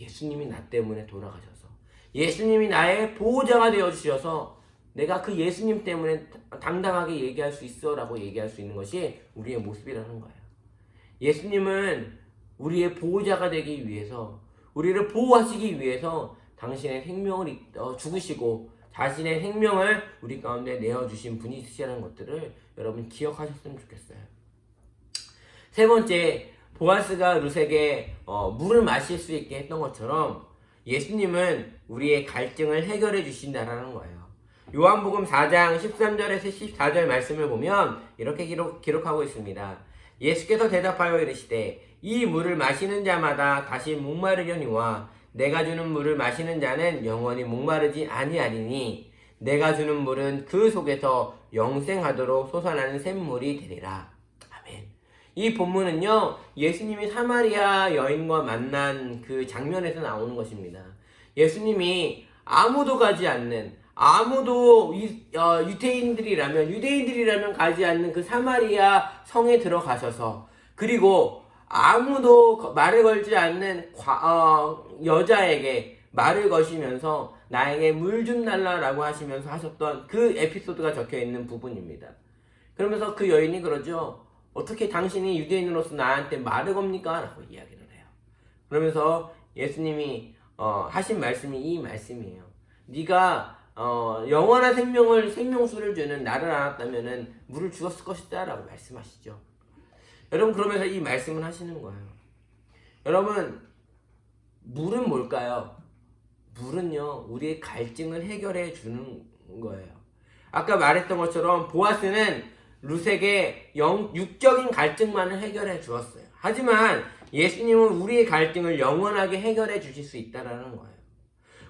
예수님이 나 때문에 돌아가셔서 예수님이 나의 보호자가 되어주셔서 내가 그 예수님 때문에 당당하게 얘기할 수 있어 라고 얘기할 수 있는 것이 우리의 모습이라는 거예요. 예수님은 우리의 보호자가 되기 위해서 우리를 보호하시기 위해서 당신의 생명을 죽으시고 자신의 생명을 우리 가운데 내어주신 분이시라는 것들을 여러분 기억하셨으면 좋겠어요. 세 번째, 보아스가 룻에게 물을 마실 수 있게 했던 것처럼 예수님은 우리의 갈증을 해결해 주신다라는 거예요. 요한복음 4장 13절에서 14절 말씀을 보면 이렇게 기록하고 있습니다. 예수께서 대답하여 이르시되 이 물을 마시는 자마다 다시 목마르려니와 내가 주는 물을 마시는 자는 영원히 목마르지 아니하리니 내가 주는 물은 그 속에서 영생하도록 솟아나는 샘물이 되리라. 아멘. 이 본문은요, 예수님이 사마리아 여인과 만난 그 장면에서 나오는 것입니다. 예수님이 아무도 가지 않는, 아무도 유대인들이라면 가지 않는 그 사마리아 성에 들어가셔서, 그리고 아무도 말을 걸지 않는 여자에게 말을 거시면서 나에게 물 좀 달라라고 하시면서 하셨던 그 에피소드가 적혀있는 부분입니다. 그러면서 그 여인이 그러죠. 어떻게 당신이 유대인으로서 나한테 말을 겁니까? 라고 이야기를 해요. 그러면서 예수님이 하신 말씀이 이 말씀이에요. 네가 영원한 생명수를 주는 나를 알았다면은 물을 주었을 것이다 라고 말씀하시죠. 여러분, 그러면서 이 말씀을 하시는 거예요. 여러분, 물은 뭘까요? 물은요, 우리의 갈증을 해결해 주는 거예요. 아까 말했던 것처럼 보아스는 룻에게 육적인 갈증만을 해결해 주었어요. 하지만 예수님은 우리의 갈증을 영원하게 해결해 주실 수 있다는 거예요.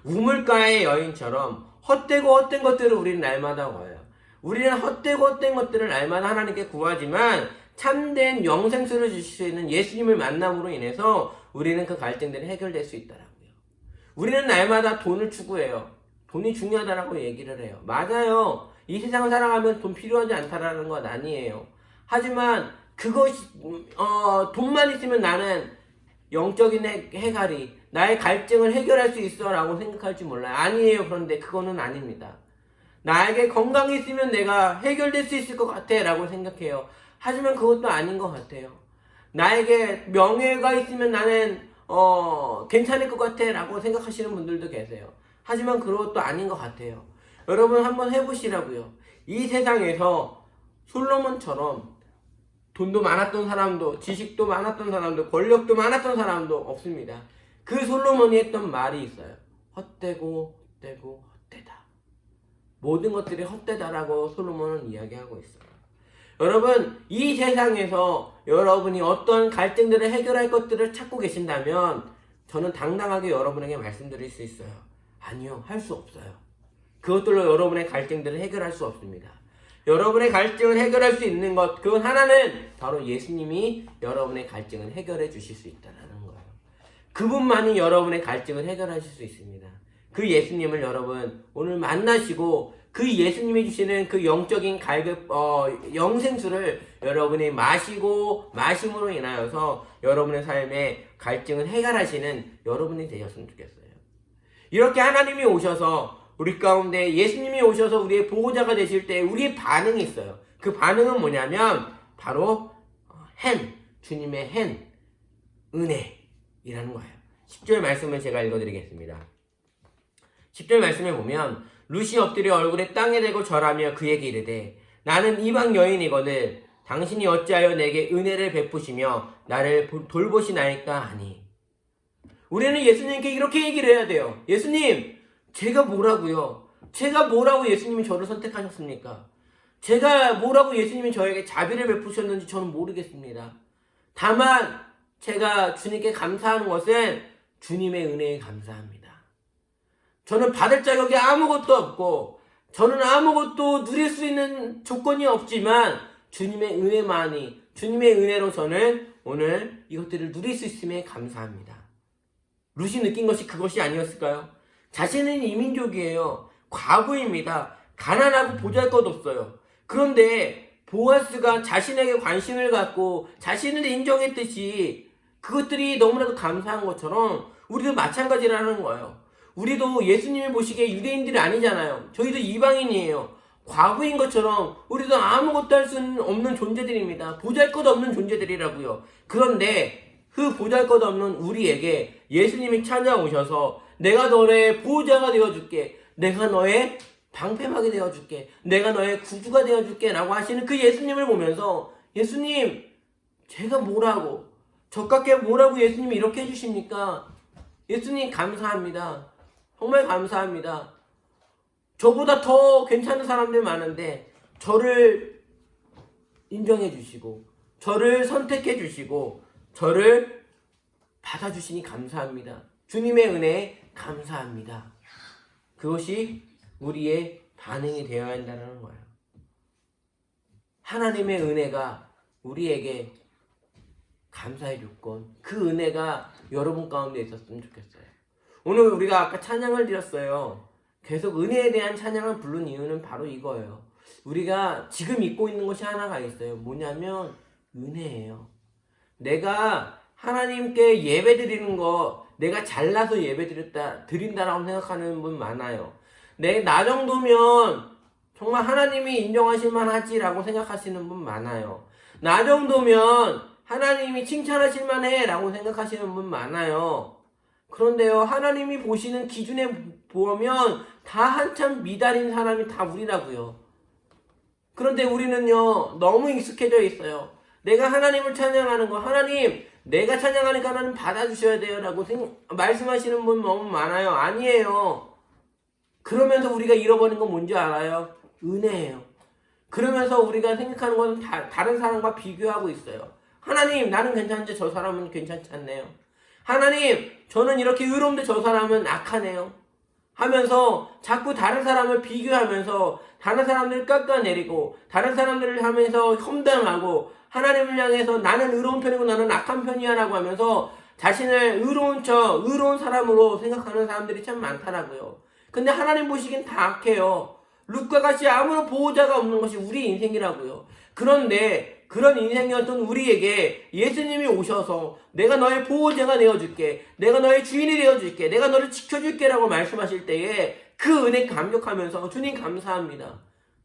우물가의 여인처럼 헛된 것들을 우리는 날마다 구해요. 우리는 헛된 것들을 날마다 하나님께 구하지만 참된 영생수를 주실 수 있는 예수님을 만남으로 인해서 우리는 그 갈증들이 해결될 수 있다라고요. 우리는 날마다 돈을 추구해요. 돈이 중요하다라고 얘기를 해요. 맞아요. 이 세상을 살아가면 돈 필요하지 않다라는 건 아니에요. 하지만 그것이 돈만 있으면 나는 영적인 해갈이 나의 갈증을 해결할 수 있어 라고 생각할지 몰라요. 아니에요. 그런데 그거는 아닙니다. 나에게 건강이 있으면 내가 해결될 수 있을 것 같아 라고 생각해요. 하지만 그것도 아닌 것 같아요. 나에게 명예가 있으면 나는 괜찮을 것 같아 라고 생각하시는 분들도 계세요. 하지만 그것도 아닌 것 같아요. 여러분 한번 해보시라고요. 이 세상에서 솔로몬처럼 돈도 많았던 사람도, 지식도 많았던 사람도, 권력도 많았던 사람도 없습니다. 그 솔로몬이 했던 말이 있어요. 헛되고 헛되다. 모든 것들이 헛되다라고 솔로몬은 이야기하고 있어요. 여러분, 이 세상에서 여러분이 어떤 갈등들을 해결할 것들을 찾고 계신다면 저는 당당하게 여러분에게 말씀드릴 수 있어요. 아니요, 할 수 없어요. 그것들로 여러분의 갈등들을 해결할 수 없습니다. 여러분의 갈증을 해결할 수 있는 것, 그 하나는 바로 예수님이 여러분의 갈증을 해결해 주실 수 있다는 거예요. 그분만이 여러분의 갈증을 해결하실 수 있습니다. 그 예수님을 여러분 오늘 만나시고 그 예수님이 주시는 그 영적인 영생수를 여러분이 마시고 마심으로 인하여서 여러분의 삶에 갈증을 해결하시는 여러분이 되셨으면 좋겠어요. 이렇게 하나님이 오셔서 우리 가운데 예수님이 오셔서 우리의 보호자가 되실 때 우리의 반응이 있어요. 그 반응은 뭐냐면 바로 주님의 은혜이라는 거예요. 10절 말씀을 제가 읽어드리겠습니다. 10절 말씀을 보면 룻이 엎드려 얼굴에 땅에 대고 절하며 그에게 이르되 나는 이방 여인이거늘 당신이 어찌하여 내게 은혜를 베푸시며 나를 돌보시나이까 하니. 우리는 예수님께 이렇게 얘기를 해야 돼요. 예수님, 제가 뭐라고요? 제가 뭐라고 예수님이 저를 선택하셨습니까? 제가 뭐라고 예수님이 저에게 자비를 베푸셨는지 저는 모르겠습니다. 다만 제가 주님께 감사하는 것은 주님의 은혜에 감사합니다. 저는 받을 자격이 아무것도 없고 저는 아무것도 누릴 수 있는 조건이 없지만 주님의 은혜만이, 주님의 은혜로 저는 오늘 이것들을 누릴 수 있음에 감사합니다. 룻이 느낀 것이 그것이 아니었을까요? 자신은 이민족이에요. 과부입니다. 가난하고 보잘것없어요. 그런데 보아스가 자신에게 관심을 갖고 자신을 인정했듯이 그것들이 너무나도 감사한 것처럼 우리도 마찬가지라는 거예요. 우리도 예수님이 보시기에 유대인들이 아니잖아요. 저희도 이방인이에요. 과부인 것처럼 우리도 아무것도 할 수 없는 존재들입니다. 보잘것없는 존재들이라고요. 그런데 그 보잘것없는 우리에게 예수님이 찾아오셔서 내가 너의 보호자가 되어줄게, 내가 너의 방패막이 되어줄게, 내가 너의 구주가 되어줄게 라고 하시는 그 예수님을 보면서 예수님, 제가 뭐라고, 저깎게 뭐라고 예수님이 이렇게 해주십니까? 예수님 감사합니다. 정말 감사합니다. 저보다 더 괜찮은 사람들 많은데 저를 인정해 주시고 저를 선택해 주시고 저를 받아주시니 감사합니다. 주님의 은혜에 감사합니다. 그것이 우리의 반응이 되어야 한다는 거예요. 하나님의 은혜가 우리에게 감사의 조건, 그 은혜가 여러분 가운데 있었으면 좋겠어요. 오늘 우리가 아까 찬양을 드렸어요. 계속 은혜에 대한 찬양을 부른 이유는 바로 이거예요. 우리가 지금 잊고 있는 것이 하나가 있어요. 뭐냐면 은혜예요. 내가 하나님께 예배 드리는 거 내가 잘나서 예배 드린다라고 생각하는 분 많아요. 나 정도면 정말 하나님이 인정하실 만하지라고 생각하시는 분 많아요. 나 정도면 하나님이 칭찬하실 만해 라고 생각하시는 분 많아요. 그런데요, 하나님이 보시는 기준에 보면 다 한참 미달인 사람이 다 우리라고요. 그런데 우리는요, 너무 익숙해져 있어요. 내가 하나님을 찬양하는 거, 하나님 내가 찬양하니까 하나님 받아주셔야 돼요 라고 말씀하시는 분 너무 많아요. 아니에요. 그러면서 우리가 잃어버린 건 뭔지 알아요? 은혜예요. 그러면서 우리가 생각하는 건 다른 사람과 비교하고 있어요. 하나님, 나는 괜찮은데 저 사람은 괜찮지 않네요. 하나님, 저는 이렇게 의로운데 저 사람은 악하네요. 하면서 자꾸 다른 사람을 비교하면서 다른 사람들을 깎아내리고 다른 사람들을 하면서 험담하고 하나님을 향해서 나는 의로운 편이고 나는 악한 편이야 라고 하면서 자신을 의로운 사람으로 생각하는 사람들이 참 많더라고요. 근데 하나님 보시기엔 다 악해요. 룻과 같이 아무런 보호자가 없는 것이 우리 인생이라고요. 그런데 그런 인생이었던 우리에게 예수님이 오셔서 내가 너의 보호자가 되어줄게, 내가 너의 주인이 되어줄게, 내가 너를 지켜줄게 라고 말씀하실 때에 그 은혜 감격하면서 주님 감사합니다.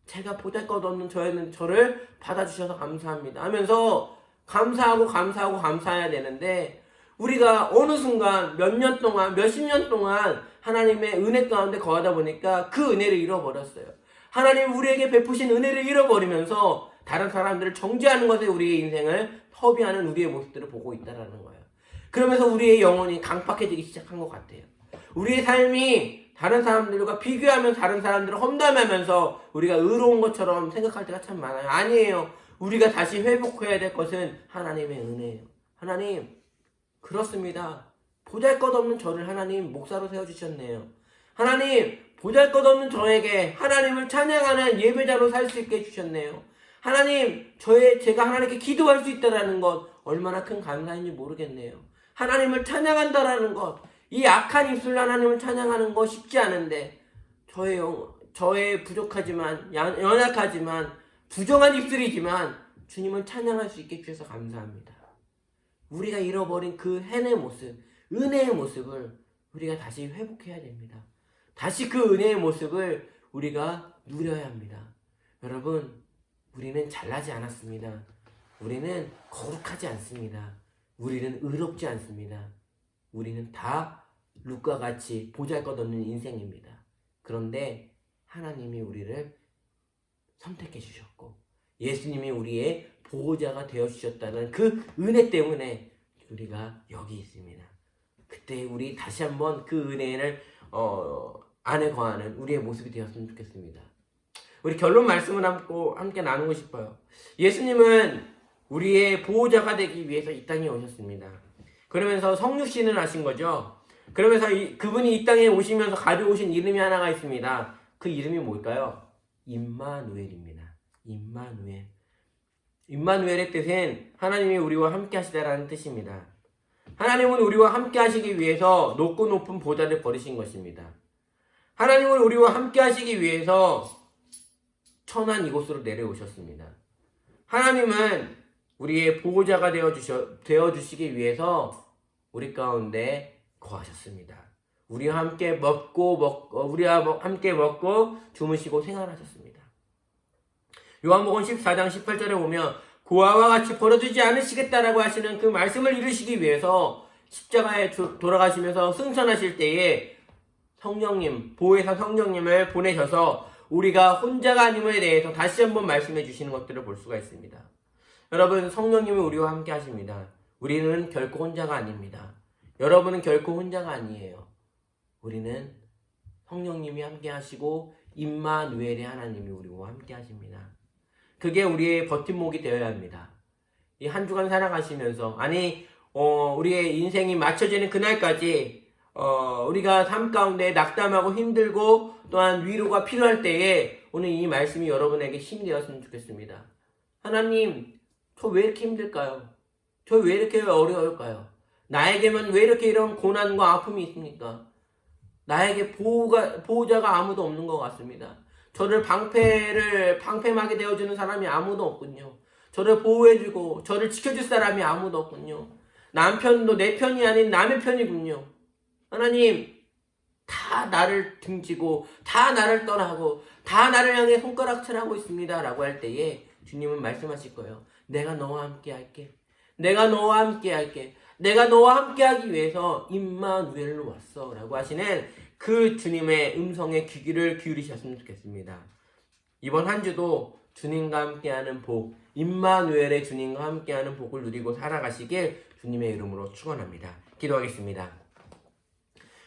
제가 보잘것없는 저였는데 저를 받아주셔서 감사합니다 하면서 감사해야 되는데 우리가 어느 순간 몇 년 동안, 몇십 년 동안 하나님의 은혜 가운데 거하다 보니까 그 은혜를 잃어버렸어요. 하나님 우리에게 베푸신 은혜를 잃어버리면서 다른 사람들을 정죄하는 것에 우리의 인생을 허비하는 우리의 모습들을 보고 있다는 거예요. 그러면서 우리의 영혼이 강팍해지기 시작한 것 같아요. 우리의 삶이 다른 사람들과 비교하면 다른 사람들을 험담하면서 우리가 의로운 것처럼 생각할 때가 참 많아요. 아니에요. 우리가 다시 회복해야 될 것은 하나님의 은혜예요. 하나님, 그렇습니다. 보잘것없는 저를 하나님 목사로 세워주셨네요. 하나님, 보잘것없는 저에게 하나님을 찬양하는 예배자로 살 수 있게 해주셨네요. 하나님, 제가 하나님께 기도할 수 있다는 것 얼마나 큰 감사인지 모르겠네요. 하나님을 찬양한다라는 것, 이 악한 입술로 하나님을 찬양하는 거 쉽지 않은데 저의 부족하지만 연약하지만 부정한 입술이지만 주님을 찬양할 수 있게 해주셔서 감사합니다. 우리가 잃어버린 그 해의 모습, 은혜의 모습을 우리가 다시 회복해야 됩니다. 다시 그 은혜의 모습을 우리가 누려야 합니다. 여러분, 우리는 잘나지 않았습니다. 우리는 거룩하지 않습니다. 우리는 의롭지 않습니다. 우리는 다 룻과 같이 보잘것없는 인생입니다. 그런데 하나님이 우리를 선택해 주셨고 예수님이 우리의 보호자가 되어주셨다는 그 은혜 때문에 우리가 여기 있습니다. 그때 우리 다시 한번 그 은혜를 안에 거하는 우리의 모습이 되었으면 좋겠습니다. 우리 결론 말씀을 함께 나누고 싶어요. 예수님은 우리의 보호자가 되기 위해서 이 땅에 오셨습니다. 그러면서 성육신을 하신 거죠. 그러면서 그분이 이 땅에 오시면서 가져오신 이름이 하나가 있습니다. 그 이름이 뭘까요? 임마누엘입니다. 임마누엘. 임마누엘의 뜻은 하나님이 우리와 함께 하시다라는 뜻입니다. 하나님은 우리와 함께 하시기 위해서 높고 높은 보좌를 버리신 것입니다. 하나님은 우리와 함께 하시기 위해서 천한 이곳으로 내려오셨습니다. 하나님은 우리의 보호자가 되어주시기 위해서 우리 가운데 거하셨습니다. 우리와 함께 먹고 주무시고 생활하셨습니다. 요한복음 14장 18절에 보면 고아와 같이 버려두지 않으시겠다라고 하시는 그 말씀을 이루시기 위해서 십자가에 돌아가시면서 승천하실 때에 성령님, 보혜사 성령님을 보내셔서 우리가 혼자가 아님에 대해서 다시 한번 말씀해 주시는 것들을 볼 수가 있습니다. 여러분, 성령님이 우리와 함께 하십니다. 우리는 결코 혼자가 아닙니다. 여러분은 결코 혼자가 아니에요. 우리는 성령님이 함께 하시고 임마누엘의 하나님이 우리와 함께 하십니다. 그게 우리의 버팀목이 되어야 합니다. 이 한 주간 살아가시면서 우리의 인생이 맞춰지는 그날까지 우리가 삶 가운데 낙담하고 힘들고 또한 위로가 필요할 때에 오늘 이 말씀이 여러분에게 힘이 되었으면 좋겠습니다. 하나님, 저 왜 이렇게 힘들까요? 저 왜 이렇게 어려울까요? 나에게만 왜 이렇게 이런 고난과 아픔이 있습니까? 나에게 보호자가 아무도 없는 것 같습니다. 저를 방패막이 되어주는 사람이 아무도 없군요. 저를 보호해주고 저를 지켜줄 사람이 아무도 없군요. 남편도 내 편이 아닌 남의 편이군요. 하나님, 다 나를 등지고 다 나를 떠나고 다 나를 향해 손가락질하고 있습니다 라고 할 때에 주님은 말씀하실 거예요. 내가 너와 함께 할게. 내가 너와 함께 할게. 내가 너와 함께 하기 위해서 임마누엘로 왔어 라고 하시는 그 주님의 음성에 귀를 기울이셨으면 좋겠습니다. 이번 한 주도 주님과 함께하는 복, 임마누엘의 주님과 함께하는 복을 누리고 살아가시길 주님의 이름으로 축원합니다. 기도하겠습니다.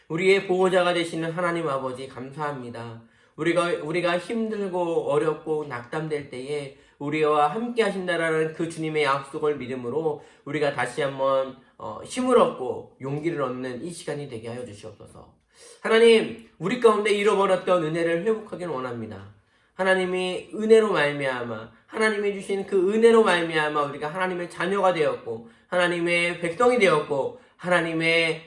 우리의 보호자가 되시는 하나님 아버지 감사합니다. 우리가 힘들고 어렵고 낙담될 때에 우리와 함께 하신다라는 그 주님의 약속을 믿음으로 우리가 다시 한번 힘을 얻고 용기를 얻는 이 시간이 되게 하여 주시옵소서. 하나님, 우리 가운데 잃어버렸던 은혜를 회복하기를 원합니다. 하나님이 은혜로 말미암아 하나님이 주신 그 은혜로 말미암아 우리가 하나님의 자녀가 되었고 하나님의 백성이 되었고 하나님의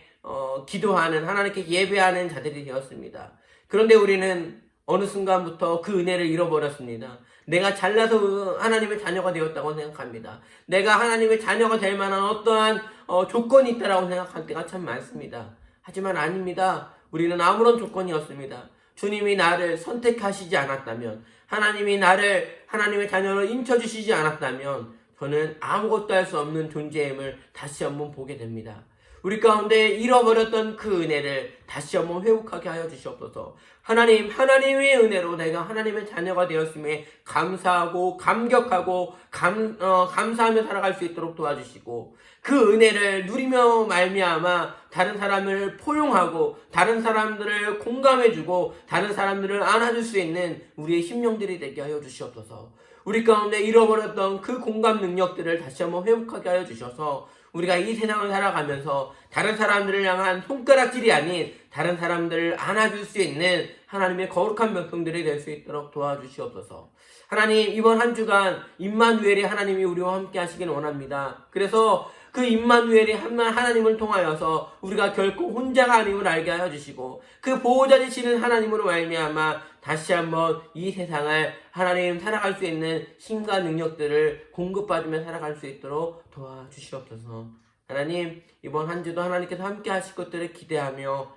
기도하는 하나님께 예배하는 자들이 되었습니다. 그런데 우리는 어느 순간부터 그 은혜를 잃어버렸습니다. 내가 잘나서 하나님의 자녀가 되었다고 생각합니다. 내가 하나님의 자녀가 될 만한 어떠한 조건이 있다라고 생각할 때가 참 많습니다. 하지만 아닙니다. 우리는 아무런 조건이 없습니다. 주님이 나를 선택하시지 않았다면, 하나님이 나를 하나님의 자녀로 인쳐주시지 않았다면 저는 아무것도 할 수 없는 존재임을 다시 한번 보게 됩니다. 우리 가운데 잃어버렸던 그 은혜를 다시 한번 회복하게 하여 주시옵소서. 하나님의 은혜로 내가 하나님의 자녀가 되었음에 감사하고 감격하고 감사하며 살아갈 수 있도록 도와주시고 그 은혜를 누리며 말미암아 다른 사람을 포용하고 다른 사람들을 공감해주고 다른 사람들을 안아줄 수 있는 우리의 심령들이 되게 하여 주시옵소서. 우리 가운데 잃어버렸던 그 공감 능력들을 다시 한번 회복하게 하여 주셔서 우리가 이 세상을 살아가면서 다른 사람들을 향한 손가락질이 아닌 다른 사람들을 안아줄 수 있는 하나님의 거룩한 백성들이 될 수 있도록 도와주시옵소서. 하나님, 이번 한 주간 임마누엘의 하나님이 우리와 함께 하시기를 원합니다. 그래서 그 임마누엘의 하나님을 통하여서 우리가 결코 혼자가 아님을 알게 하여 주시고 그 보호자 되시는 하나님으로 말미암아 다시 한번 이 세상을 하나님 살아갈 수 있는 힘과 능력들을 공급받으며 살아갈 수 있도록 도와주시옵소서. 하나님, 이번 한 주도 하나님께서 함께 하실 것들을 기대하며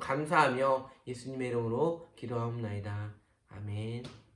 감사하며 예수님의 이름으로 기도하옵나이다. 아멘.